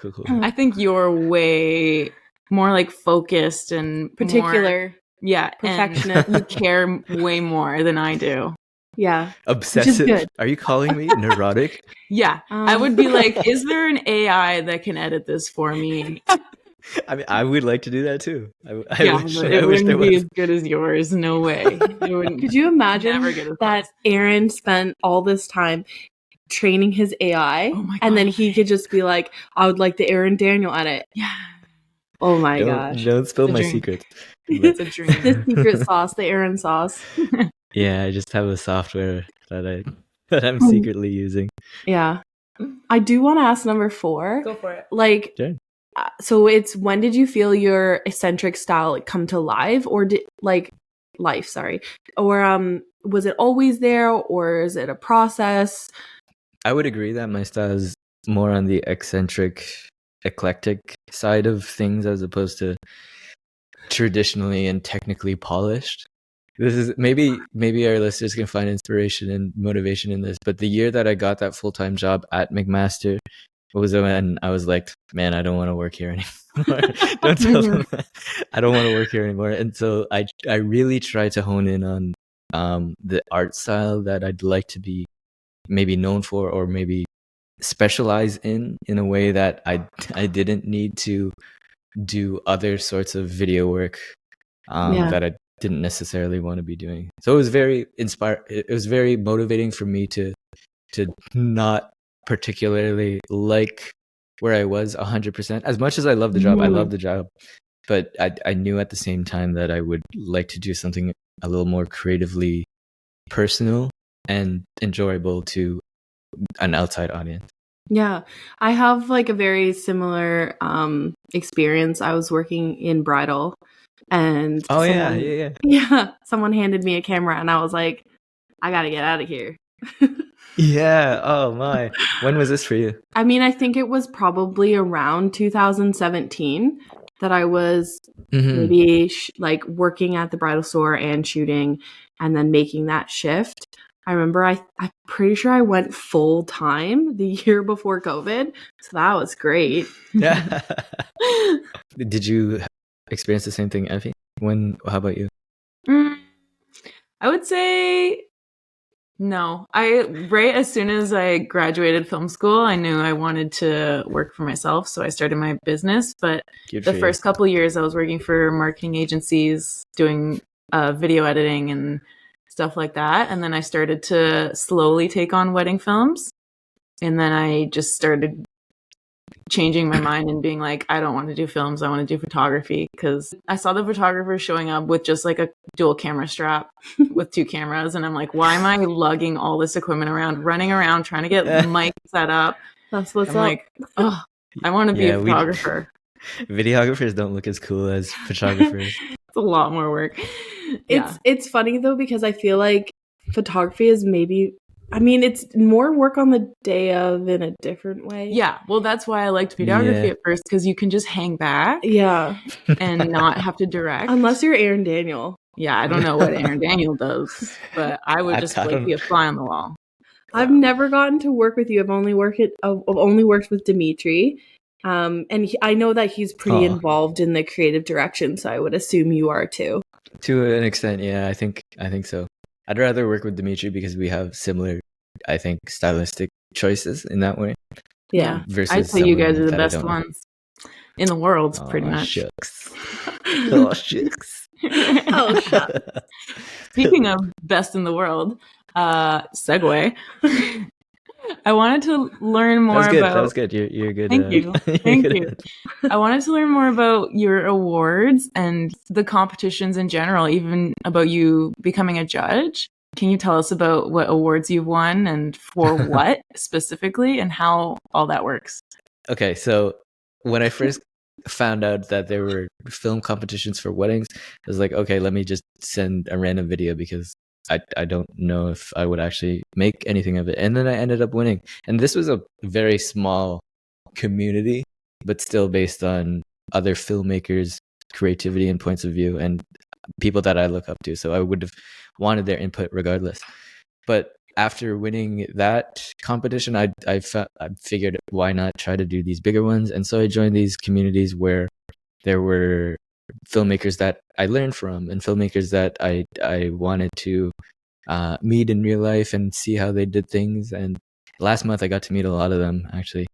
I think you're way more like focused and Particular. more, yeah, Perfectionist. and you care way more than I do. Yeah. Obsessive. good. Are you calling me neurotic? Yeah, I would be like, is there an AI that can edit this for me? I mean, I would like to do that too. I But wish it there wouldn't be was. as good as yours. No way. It wouldn't. Could you imagine Never get as that close. Aaron spent all this time training his AI, Oh my and then God. he could just be like, I would like the Aaron Daniel edit. Yeah. Oh my gosh. Don't spill The my dream. secrets. It's a dream. The secret sauce, the Aaron sauce. Yeah, I just have a software that I'm secretly using. Yeah. I do want to ask number 4. Go for it. Like, Sure. so it's when did you feel your eccentric style like come to life, or did life, sorry, or was it always there, or is it a process? I would agree that my style is more on the eccentric, eclectic side of things as opposed to traditionally and technically polished. This is maybe our listeners can find inspiration and motivation in this, but the year that I got that full-time job at McMaster was when I was like, man, I don't want to work here anymore. Don't tell them that. I don't want to work here anymore. And so I really tried to hone in on the art style that I'd like to be maybe known for, or maybe specialize in a way that I didn't need to do other sorts of video work that I didn't necessarily want to be doing. So it was very it was very motivating for me to not particularly like where I was 100%. As much as I love the job, I love the job, but I knew at the same time that I would like to do something a little more creatively personal and enjoyable to an outside audience. Yeah, I have like a very similar experience. I was working in bridal, and someone handed me a camera, and I was like, I gotta get out of here. Yeah. Oh my. When was this for you? I mean, I think it was probably around 2017 that I was maybe like working at the bridal store and shooting, and then making that shift. I remember I'm pretty sure I went full time the year before COVID. So that was great. Yeah. Did you experience the same thing, Effie? How about you? I would say no. Right as soon as I graduated film school, I knew I wanted to work for myself. So I started my business. But the first couple of years I was working for marketing agencies, doing video editing and stuff like that. And then I started to slowly take on wedding films. And then I just started changing my mind and being like, I don't want to do films. I want to do photography, because I saw the photographers showing up with just like a dual camera strap with 2 cameras. And I'm like, why am I lugging all this equipment around, running around, trying to get mic set up? That's what's I'm up. like, oh, I want to be a photographer. Videographers don't look as cool as photographers. It's a lot more work. It's funny though, because I feel like photography is it's more work on the day of in a different way. Yeah, well, that's why I liked videography at first, because you can just hang back and not have to direct. Unless you're Aaron Daniel. Yeah, I don't know what Aaron Daniel does, but I would just be a fly on the wall. I've never gotten to work with you. I've only worked with Dimitri. And I know that he's pretty involved in the creative direction, so I would assume you are too. To an extent, yeah, I think so. I'd rather work with Dimitri because we have similar, I think, stylistic choices in that way. Yeah, I'd say you guys are the best ones in the world, pretty much. Shucks. Oh, shucks. Oh, shucks. Speaking of best in the world, segue. I wanted to learn more about... That was good. You're good. Thank you. Thank you. I wanted to learn more about your awards and the competitions in general, even about you becoming a judge. Can you tell us about what awards you've won and for what specifically, and how all that works? Okay, so when I first found out that there were film competitions for weddings, I was like, okay, let me just send a random video because I don't know if I would actually make anything of it. And then I ended up winning. And this was a very small community, but still based on other filmmakers' creativity and points of view and people that I look up to. So I would have wanted their input regardless. But after winning that competition, I figured, why not try to do these bigger ones? And so I joined these communities where there were filmmakers that I learned from and filmmakers that I wanted to meet in real life and see how they did things. And last month I got to meet a lot of them, actually.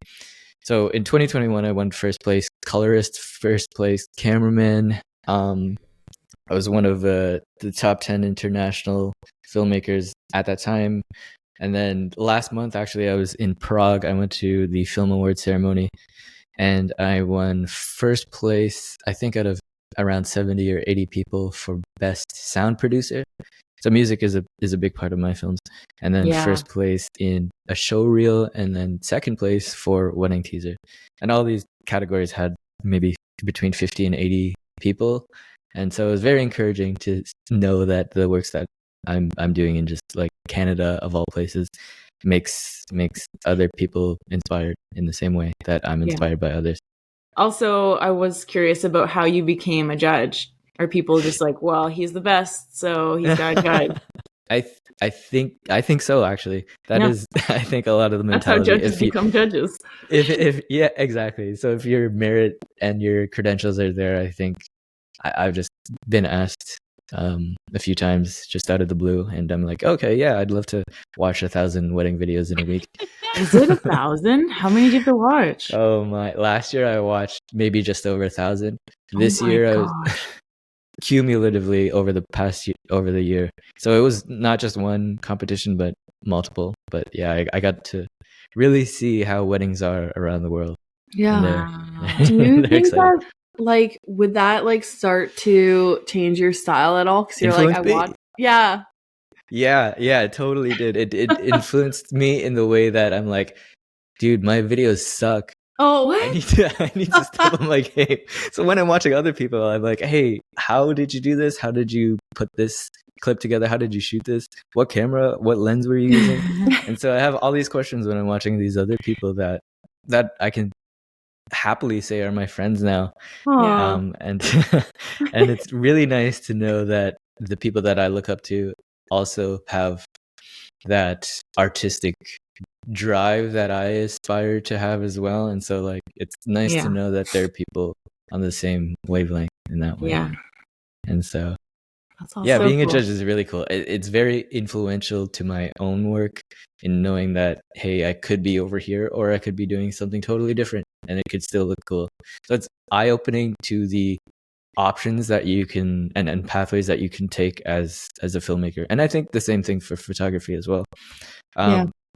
So in 2021, I won first place colorist, first place cameraman. I was one of the top 10 international filmmakers at that time. And then last month, actually, I was in Prague. I went to the Film Award ceremony. and I won first place, I think, out of around 70 or 80 people for best sound producer. So music is a big part of my films. And then first place in a show reel, and then second place for wedding teaser. And all these categories had maybe between 50 and 80 people. And so it was very encouraging to know that the works that I'm doing in just like Canada of all places makes other people inspired in the same way that I'm inspired by others. Also, I was curious about how you became a judge. Are people just like, well, he's the best, so he's got to judge? I think so, actually. That is, I think, a lot of the mentality. That's how judges become judges. If yeah, exactly. So if your merit and your credentials are there, I think I've just been asked a few times just out of the blue, and I'm like, okay, yeah, I'd love to watch 1,000 wedding videos in a week. Is it 1,000? How many did you have to watch? Oh my! Last year I watched maybe just over 1,000. This year I was cumulatively over the year. So it was not just one competition, but multiple. But yeah, I got to really see how weddings are around the world. Yeah. Do you think that, like, would that like start to change your style at all? Because you're like, I watch. Yeah, it totally did. It influenced me in the way that I'm like, dude, my videos suck. Oh, what? I need to stop. I'm like, hey. So when I'm watching other people, I'm like, hey, how did you do this? How did you put this clip together? How did you shoot this? What camera? What lens were you using? And so I have all these questions when I'm watching these other people that I can happily say are my friends now. And and it's really nice to know that the people that I look up to also have that artistic drive that I aspire to have as well. And so like it's nice to know that there are people on the same wavelength in that way. And so being a judge is really cool. It's very influential to my own work in knowing that, hey, I could be over here or I could be doing something totally different and it could still look cool. So it's eye-opening to the options that you can and pathways that you can take as a filmmaker. And I think the same thing for photography as well.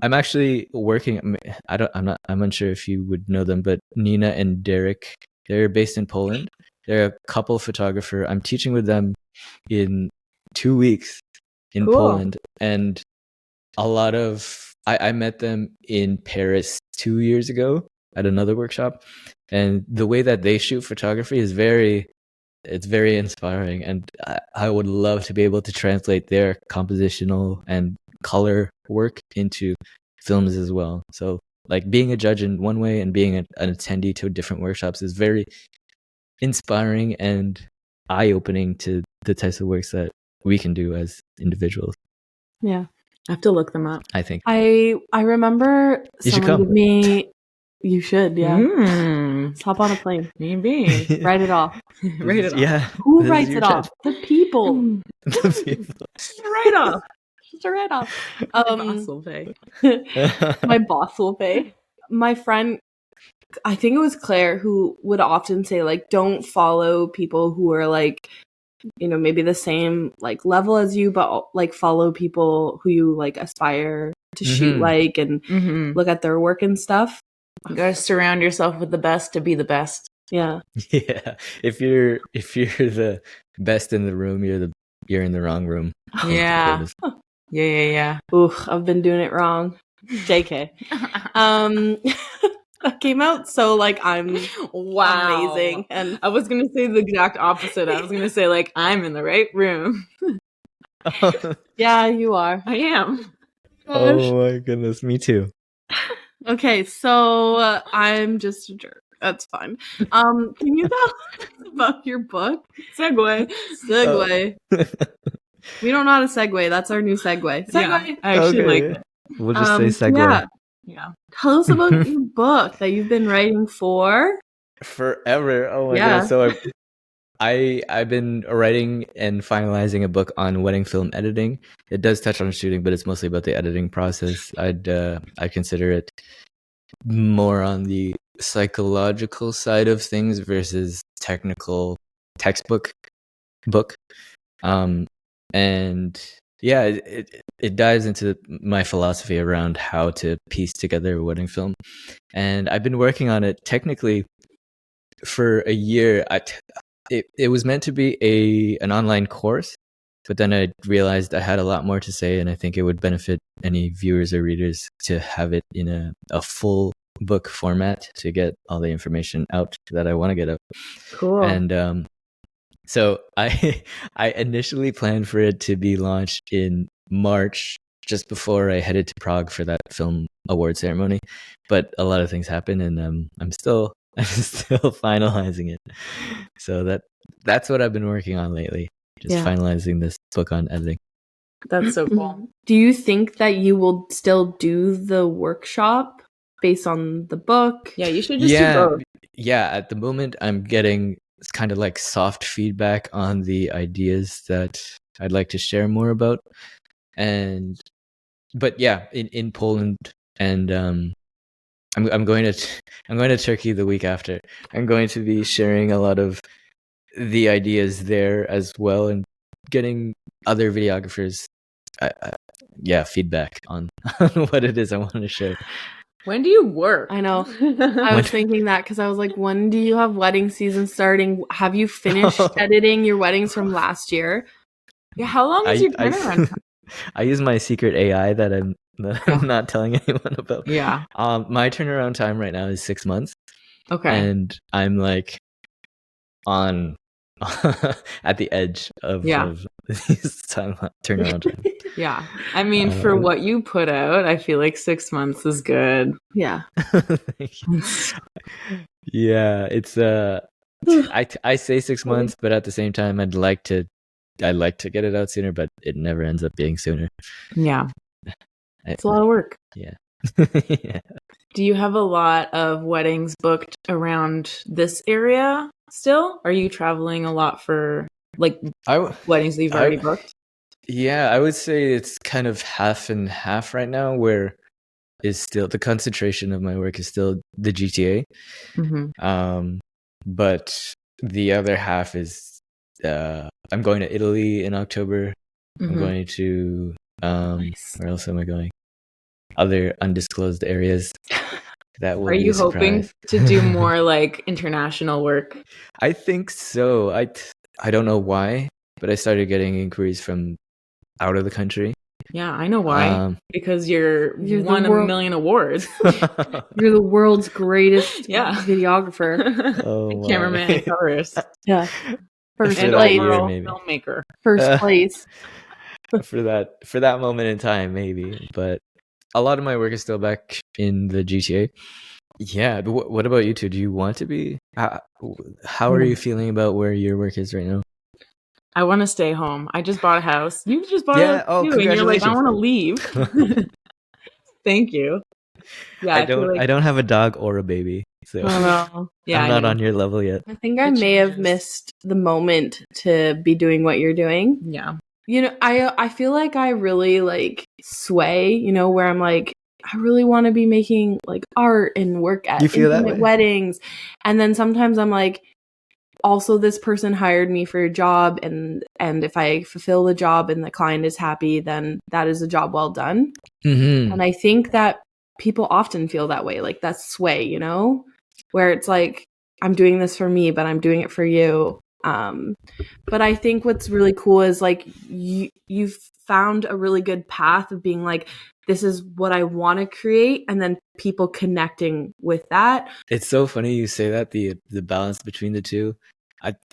I'm actually working. I'm unsure if you would know them, but Nina and Darek, they're based in Poland. They're a couple photographer. I'm teaching with them in 2 weeks in Poland, and a lot of I met them in Paris 2 years ago at another workshop, and the way that they shoot photography is very inspiring, and I would love to be able to translate their compositional and color work into films as well. So like being a judge in one way and being an attendee to different workshops is very inspiring and eye-opening to the types of works that we can do as individuals. I have to look them up. I think I remember someone give me. You should, Let's hop on a plane. Maybe. Write it off. Write it off. Yeah. Who writes it off? The people. The people. Write off. Just a write off. My boss will pay. My boss will pay. My friend, I think it was Claire, who would often say, like, don't follow people who are like, you know, maybe the same like level as you, but like follow people who you like aspire to shoot like and look at their work and stuff. You gotta surround yourself with the best to be the best. Yeah. If you're the best in the room, you're in the wrong room. Yeah. Ooh, I've been doing it wrong. JK. That came out so like I'm amazing, and I was gonna say the exact opposite. I was gonna say like I'm in the right room. Yeah, you are. I am. Oh my goodness, me too. Okay, so I'm just a jerk. That's fine. Can you tell us about your book? Segue. We don't know how to segue. That's our new segue. Yeah, I actually like it. We'll just say segue. Yeah. Tell us about your book that you've been writing for forever. Oh my god! So I've been writing and finalizing a book on wedding film editing. It does touch on shooting, but it's mostly about the editing process. I consider it more on the psychological side of things versus technical textbook book. And yeah, it dives into my philosophy around how to piece together a wedding film. And I've been working on it technically for a year, it was meant to be an online course, but then I realized I had a lot more to say, and I think it would benefit any viewers or readers to have it in a full book format to get all the information out that I want to get out. Cool. And so I I initially planned for it to be launched in March, just before I headed to Prague for that film award ceremony, but a lot of things happened, and I'm still finalizing it. So that's what I've been working on lately, just finalizing this book on editing. That's so cool. Do you think that you will still do the workshop based on the book? Yeah, you should just do both. Yeah, at the moment I'm getting kind of like soft feedback on the ideas that I'd like to share more about. But yeah, in Poland, and I'm going to Turkey the week after. I'm going to be sharing a lot of the ideas there as well, and getting other videographers feedback on what it is I want to share. When do you work? I know. I was thinking that because I was like, when do you have wedding season starting? Have you finished editing your weddings from last year? Yeah, how long is your turnaround time? I use my secret AI that I'm not telling anyone about. Yeah. My turnaround time right now is 6 months. Okay. And I'm like on at the edge of these turnaround time. Yeah. I mean, for what you put out, I feel like 6 months is good. Yeah. Yeah, it's I say 6 months, but at the same time I'd like to get it out sooner, but it never ends up being sooner. Yeah. It's a lot of work. Yeah. Yeah. Do you have a lot of weddings booked around this area still? Are you traveling a lot for like weddings that you've already booked? Yeah, I would say it's kind of half and half right now, where is still the concentration of my work is still the GTA. Mm-hmm. But the other half is I'm going to Italy in October. Mm-hmm. I'm going to where else am I going? Other undisclosed areas. That will. Are you hoping to do more like international work? I think so. I don't know why, but I started getting inquiries from out of the country. Yeah, I know why. Because you're won a million awards. You're the world's greatest videographer. Oh, cameraman and colorist. Yeah. First place filmmaker. First place. For that moment in time, maybe. But a lot of my work is still back in the GTA. Yeah. But what about you two? Do you want to be? How are you feeling about where your work is right now? I want to stay home. I just bought a house. You just bought a house too, and you're like, I want to leave. Thank you. Yeah, I don't have a dog or a baby, so I'm not on your level yet. I think I may have missed the moment to be doing what you're doing. Yeah. You know, I feel like I really like sway, you know, where I'm like, I really want to be making like art and work at intimate weddings. And then sometimes I'm like, also this person hired me for a job, and if I fulfill the job and the client is happy, then that is a job well done. Mm-hmm. And I think that people often feel that way, like that sway, you know, where it's like, I'm doing this for me, but I'm doing it for you. But I think what's really cool is like you've found a really good path of being like, this is what I want to create, and then people connecting with that. It's so funny you say that, the balance between the two.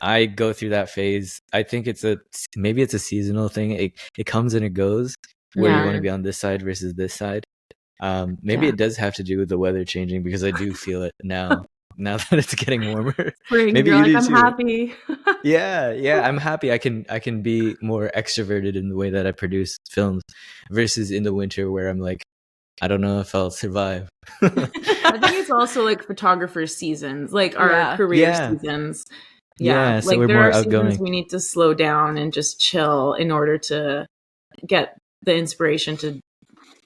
I go through that phase. I think maybe it's a seasonal thing. It comes and it goes, where you want to be on this side versus this side. Maybe it does have to do with the weather changing, because I do feel it now. Now that it's getting warmer. Spring, maybe you're like, I'm happy. Yeah, I'm happy. I can be more extroverted in the way that I produce films, versus in the winter where I'm like, I don't know if I'll survive. I think it's also like photographers' seasons, like our career seasons. Yeah, so like we're there more are outgoing. seasons we need to slow down and just chill in order to get the inspiration to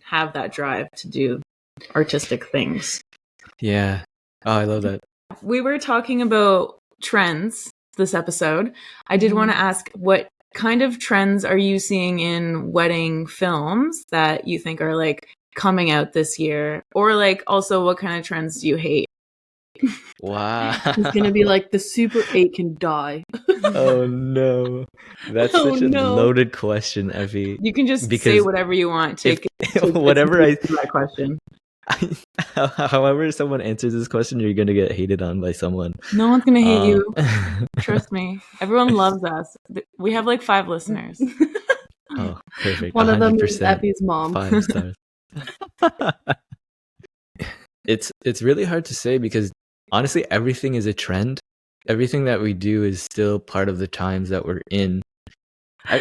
have that drive to do artistic things. Yeah. Oh, I love that. We were talking about trends this episode. I did want to ask, what kind of trends are you seeing in wedding films that you think are like coming out this year? Or like also, what kind of trends do you hate? Wow. He's gonna be like, the Super 8 can die. Oh no. That's Oh, such a no. loaded question, Effie. You can just say Because whatever you want. if Take whatever I that question. however someone answers this question, you're gonna get hated on by someone. No one's gonna hate you. Um, Trust me. Everyone loves us. We have like 5 listeners. Oh, perfect. One of them is 100%. Effie's mom. 5 stars. It's really hard to say because honestly, everything is a trend. Everything that we do is still part of the times that we're in. I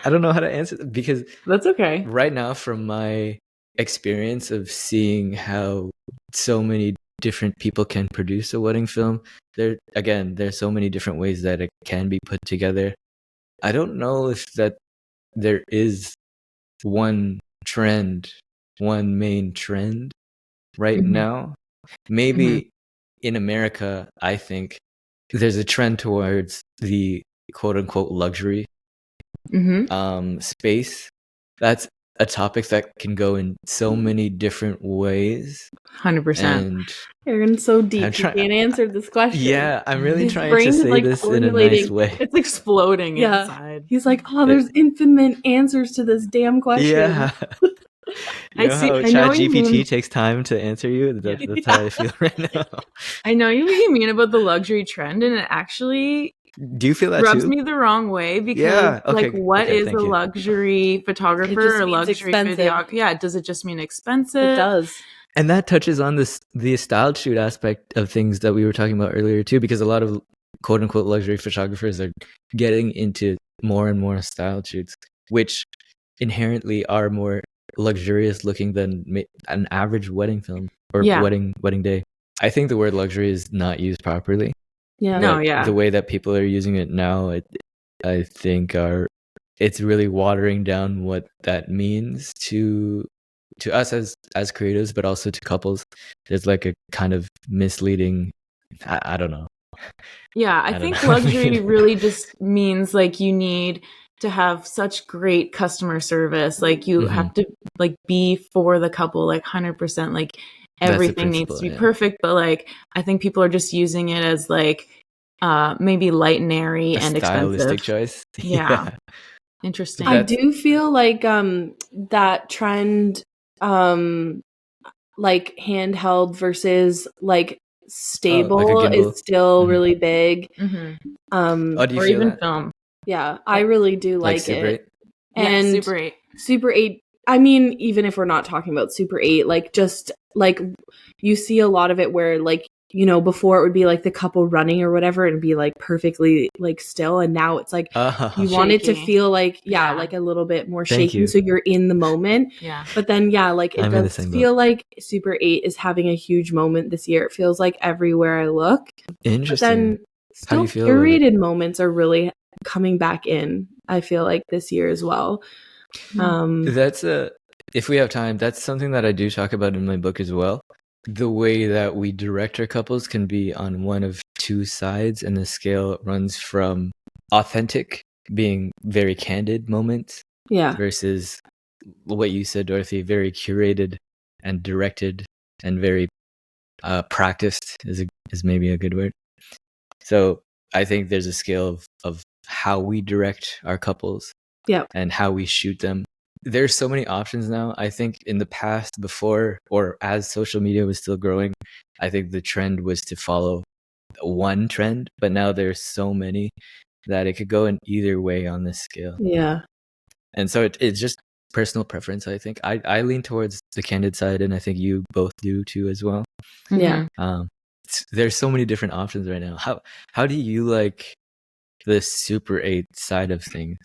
don't know how to answer because That's okay. right now, from my experience of seeing how so many different people can produce a wedding film, there's so many different ways that it can be put together. I don't know if that there is one main trend right Mhm. now. Maybe in America, I think there's a trend towards the quote unquote luxury space. That's a topic that can go in so many different ways. 100%. And You're in so deep. I'm You trying- can't answer this question. yeah, I'm really His trying brain to is, say like, this in a nice formulating. way. It's exploding Yeah. inside. He's like, oh, there's infinite answers to this damn question. Yeah. You know how I know what you ChatGPT mean. takes time to answer you? That's how I feel right now. I know what you mean about the luxury trend, and it actually Do you feel that rubs too? me the wrong way because, Yeah, okay, like, what okay, is thank a you. luxury It photographer just or means luxury expensive. videographer? Yeah, does it just mean expensive? It does. And that touches on the style shoot aspect of things that we were talking about earlier too, because a lot of quote unquote luxury photographers are getting into more and more style shoots, which inherently are more luxurious looking than an average wedding film or Yeah. wedding day. I think the word luxury is not used properly. Yeah. No, but yeah. the way that people are using it now, I think it's really watering down what that means to us as creatives, but also to couples. There's like a kind of misleading. I don't know. Yeah, I don't think know. luxury really just means like you need to have such great customer service. Like you have to like be for the couple like 100%. Like That's the everything needs to be principle, yeah. perfect. But like I think people are just using it as like maybe light and airy A and stylistic expensive. choice. Yeah. Interesting. I do feel like that trend, like handheld versus like stable gimbal. is still Mhm. really big. Mhm. Oh, do you Or feel even that? film. Yeah, I really do like Super it. 8? Yeah, And Super 8. Super 8, I mean, even if we're not talking about Super 8, like just like you see a lot of it where like, you know, before it would be like the couple running or whatever and be like perfectly like still, and now it's like you want it to Shaky. feel like Yeah. like a little bit more Thank shaky you. so you're in the moment. Yeah. But then like it I'm in the does same feel like Super 8 is having a huge moment this year. It feels like everywhere I look. But Interesting. then How do still you feel about it? curated moments are really coming back in, I feel like, this year as well. That's if we have time, that's something that I do talk about in my book as well. The way that we direct our couples can be on one of two sides, and the scale runs from authentic, being very candid moments, Yeah. versus what you said, Dorothy, very curated and directed and very practiced is maybe a good word. So I think there's a scale of how we direct our couples, and how we shoot them. There's so many options now. I think in the past, before or as social media was still growing, I think the trend was to follow one trend, but now there's so many that it could go in either way on this scale. Yeah. And so it's just personal preference, I think. I lean towards the candid side, and I think you both do too as well. Yeah. There's so many different options right now. How do you like the Super 8 side of things?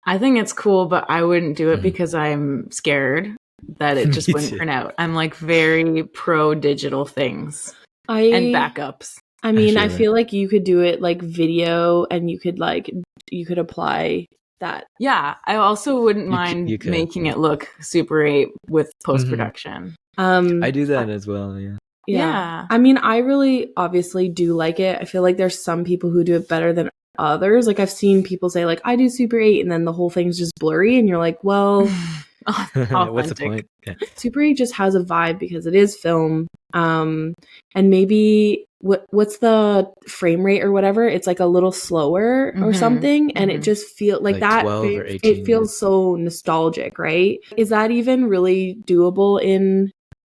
I think it's cool, but I wouldn't do it because I'm scared that it just Me wouldn't too. print out. I'm like very pro digital things and backups. I mean, I feel feel like you could do it like video, and you could apply that. Yeah, I also wouldn't mind you could, making it look Super 8 with post production. I do that as well, yeah. Yeah. I mean, I really obviously do like it. I feel like there's some people who do it better than others. Like I've seen people say like I do Super 8 and then the whole thing's just blurry, and you're like, well, What's the Authentic. point? Yeah. Super 8 just has a vibe because it is film. And maybe what's the frame rate or whatever? It's like a little slower or Mhm, something, and it mhm. just feels like that. 12 or 18. It feels so nostalgic, right? Is that even really doable in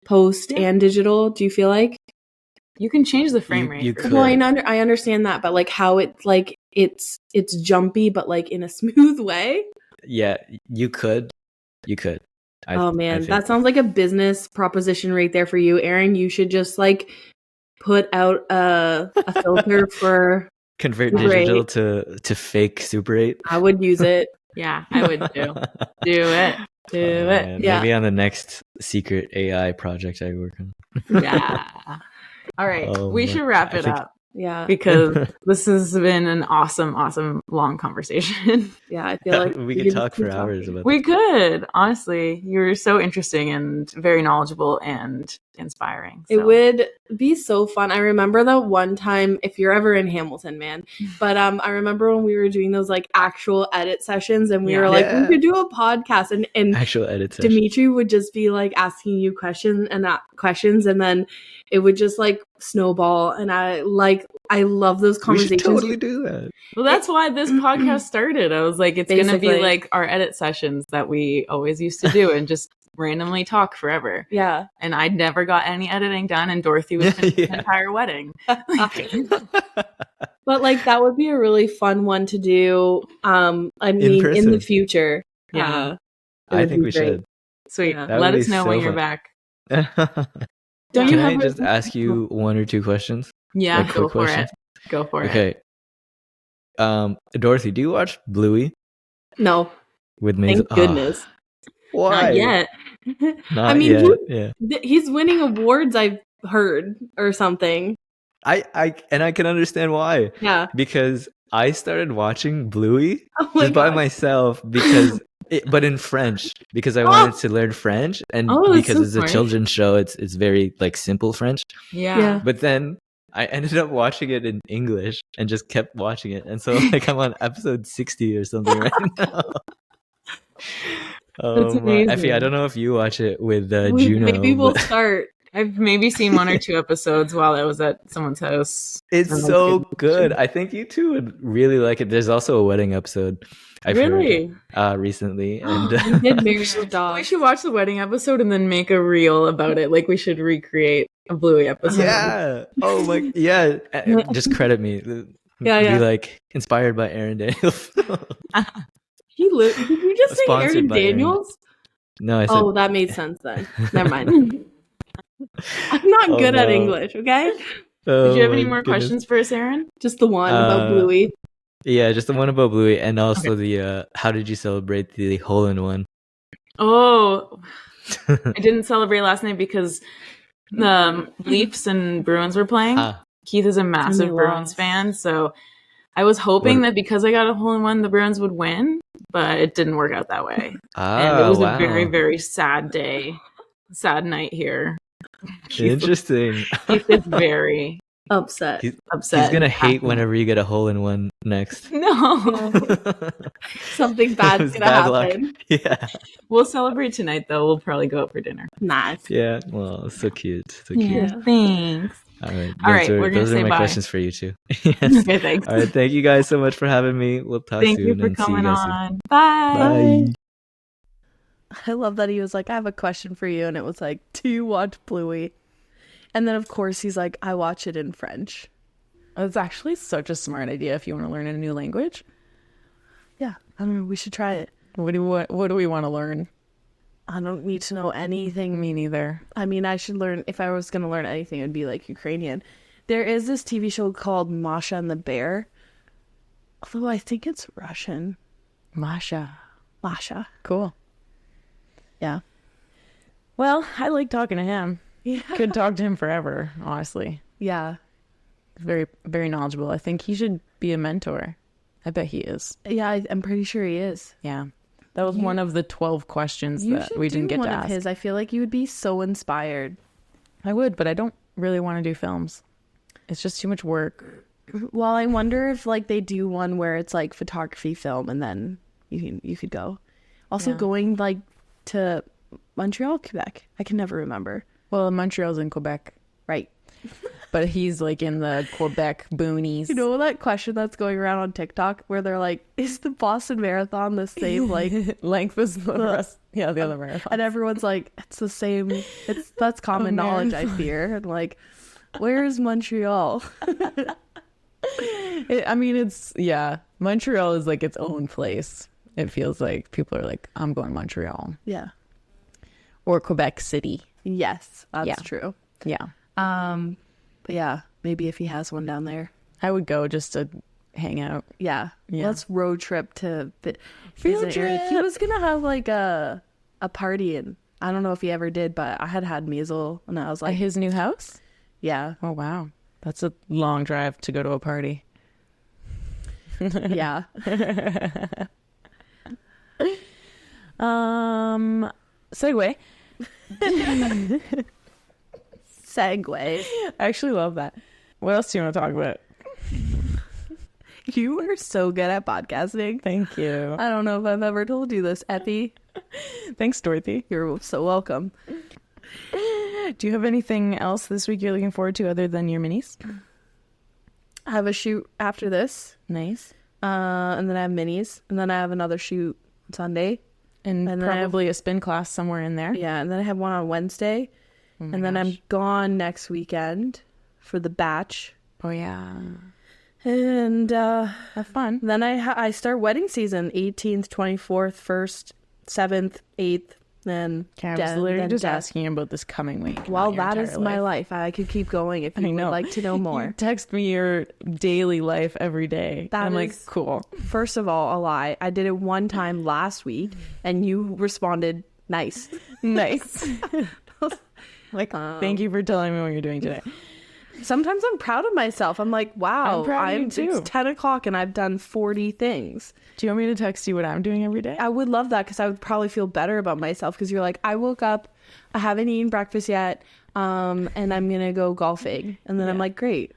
post Yeah. and digital? Do you feel like? You can change the frame You- rate. you for could. sure. Well, I understand that, but like how it's like it's jumpy, but like in a smooth way. Yeah, you could. Oh I man, think. that sounds like a business proposition right there for you, Aaron. You should just like put out a filter for Convert Super digital 8. to fake Super 8. I would use it. Yeah, I would too. Do it. Do it. Man, Yeah. Maybe on the next secret AI project I work on. Yeah. All right. Oh, we man. should wrap I it think- up Yeah. because this has been an awesome, long conversation. Yeah, I feel like we could could talk keep for hours talking. about We could, honestly. You're so interesting and very knowledgeable and inspiring. It so. would be so fun. I remember the one time, if you're ever in Hamilton, man. But I remember when we were doing those like actual edit sessions, and we Yeah. were like, Yeah. we could do a podcast, and actual edit session. Dimitri would just be like asking you questions, and then it would just like snowball. And I love those We should conversations. totally do that. Well, that's why this podcast started. I was like, it's going to be Basically. like our edit sessions that we always used to do and just randomly talk forever. Yeah. And I never got any editing done, and Dorothy was finished Yeah. the entire wedding. But like that would be a really fun one to do. I mean, in person. the future. Yeah. It I would think be we great. should. Sweet. Yeah. That Let would us be know so when you're fun. back. Don't you Can I have a- just ask you one or two questions? Yeah, Like, go quick for questions? it. Go for it. Okay. Dorothy, do you watch Bluey No, with Maze? thank goodness. Why? Not yet. Not I mean, yet. he- Yeah. He's winning awards, I've heard, or something. I can understand why. Yeah. Because I started watching Bluey Oh my just by God. myself because but in French because I wanted to learn French and Oh, that's because so it's smart. a children's show it's very like simple French. Yeah. But then I ended up watching it in English and just kept watching it. And so like I'm on episode 60 or something right now. That's Effie, I amazing. don't know if you watch it with Juno. Maybe we'll but start. I've maybe seen one or two episodes while I was at someone's house. it's Oh, so goodness. good. I think you two would really like it. There's also a wedding episode I've Really? heard recently. And We did marry our We dog. should watch the wedding episode and then make a reel about it. Like we should recreate a Bluey episode. yeah. Oh my. Yeah. Just credit me. Yeah, yeah. Be like inspired by Aaron Daniels. Did you just say Sponsored Aaron by Aaron. Daniels? No, I said. Oh, that made sense then. Never mind. I'm not Oh, good at no. English, okay? Oh Did you have any my more goodness. questions for us, Aaron? Just the one about Bluey. Yeah, just the one about Bluey, and also the how did you celebrate the hole in one? Oh, I didn't celebrate last night because the Leafs and Bruins were playing. Ah, Keith is a massive they Bruins lost. fan, so I was hoping What- that because I got a hole in one, the Bruins would win, but it didn't work out that way. And it was wow. a very, very sad day, sad night here. Interesting. Keith is very Upset. upset. He's gonna and hate happy. whenever you get a hole in one next. No. Something It bad's was gonna bad luck. happen. Yeah. We'll celebrate tonight, though. We'll probably go out for dinner. Nice. Yeah. Well, so cute. So cute. Yeah. Thanks. All right. All right, we're gonna those say are my bye. questions for you too. Yes. Okay, thanks. All right. Thank you guys so much for having me. We'll talk Thank soon you for and see you coming guys soon. on. Bye. Bye. I love that he was like, I have a question for you. And it was like, do you watch Bluey? And then, of course, he's like, I watch it in French. That's actually such a smart idea if you want to learn a new language. Yeah. I mean, we should try it. What do we want to learn? I don't need to know anything. Me neither. I mean, I should learn, if I was going to learn anything, it would be like Ukrainian. There is this TV show called Masha and the Bear. Although I think it's Russian. Masha. Masha. Cool. Yeah. Well, I like talking to him. Yeah. Could talk to him forever, honestly. Yeah. Very, very knowledgeable. I think he should be a mentor. I bet he is. Yeah, I'm pretty sure he is. Yeah. That was one of the 12 questions You that should we didn't do get one to of ask. his. I feel like you would be so inspired. I would, but I don't really want to do films. It's just too much work. Well, I wonder if like they do one where it's like photography, film, and then you could go. Also, Yeah. going like to Montreal, Quebec. I can never remember. Well, Montreal's in Quebec, Right. but he's like in the Quebec boonies. You know that question that's going around on TikTok where they're like, is the Boston Marathon the same like length as the rest? Yeah, the other marathon. and everyone's like, it's the same. That's common knowledge, I fear. And like, where is Montreal? Montreal is like its own place. It feels like people are like, I'm going Montreal Yeah. or Quebec City. Yes, that's Yeah. true. Yeah, But yeah, maybe if he has one down there. I would go just to hang out. Yeah. Yeah. Let's road trip to Field visit your- He trip. was gonna have like a party, and I don't know if he ever did, but I had measles, and I was At like, his new house? yeah, Oh wow, that's a long drive to go to a party. yeah. Segue. Segue. I actually love that. What else do you want to talk about? You are so good at podcasting. Thank you. I don't know if I've ever told you this, Epi. Thanks, Dorothy. You're so welcome. Do you have anything else this week you're looking forward to other than your minis? I have a shoot after this, Nice. and then I have minis, and then I have another shoot Sunday. And And then I have- probably a spin class somewhere in there. Yeah, and then I have one on Wednesday, and then I'm gone next weekend for the batch. Oh yeah. And Have fun. then I start wedding season 18th, 24th, 1st, 7th, 8th, then Okay, I was literally then just death. asking you about this coming week. Well, not your that is entire my life. life. I could keep going if you I would know. like to know more. You text me your daily life every day. That I'm like, is- cool. First of all, a lie. I did it one time last week, and you responded nice. Nice. Like, thank you for telling me what you're doing today. Sometimes I'm proud of myself. I'm like, wow, I'm proud of you too. It's 10 o'clock and I've done 40 things. Do you want me to text you what I'm doing every day? I would love that because I would probably feel better about myself because you're like, I woke up, I haven't eaten breakfast yet, and I'm going to go golfing. And then I'm Yeah. like, great.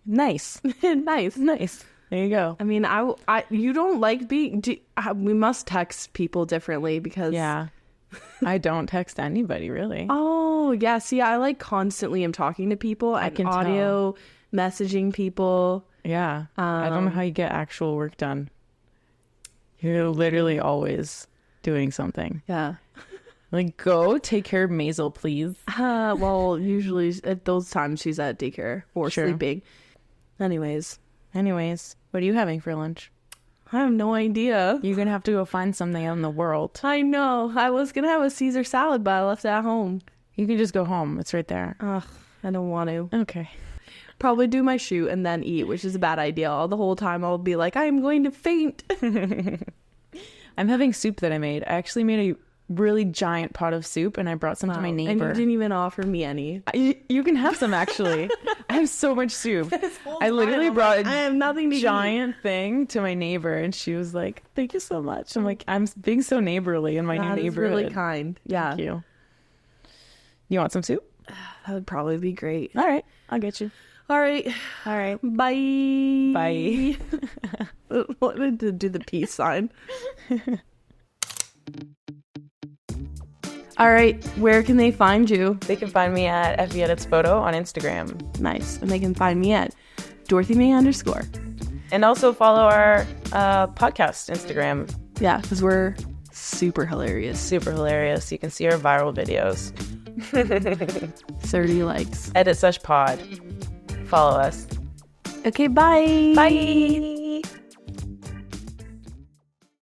Nice. Nice. Nice. There you go. I mean, you don't like being, we must text people differently because. Yeah. I don't text anybody really. Oh, yeah. See, I like constantly am talking to people and can audio messaging people. Yeah. I don't know how you get actual work done. You're literally always doing something. Yeah. Like, go take care of Maisel, please. Well, usually at those times she's at daycare or Sure. sleeping. Anyways, What are you having for lunch? I have no idea. You're going to have to go find something out in the world. I know. I was going to have a Caesar salad, but I left it at home. You can just go home. It's right there. Ugh, I don't want to. Okay. Probably do my shoot and then eat, which is a bad idea. All the whole time I'll be like, I am going to faint. I'm having soup that I made. I actually made a really giant pot of soup and I brought some to my And you neighbor. didn't even offer me any. You can have some actually. I have so much soup. I literally brought I have nothing to a eat. giant thing to my neighbor and she was like, thank you so much. I'm like, I'm being so neighborly in my That new is neighborhood. really kind. Yeah, Thank you. You want some soup? that would probably be great. All right. I'll get you. All right. All right. Bye. Bye. Wanted to do the peace sign. All right. Where can they find you? They can find me at Effie Edits Photo on Instagram. Nice. And they can find me at DorothyMay_. And also follow our podcast Instagram. Yeah, because we're super hilarious. Super hilarious. You can see our viral videos. 30 likes. Edit Sesh Pod. Follow us. Okay, bye. Bye.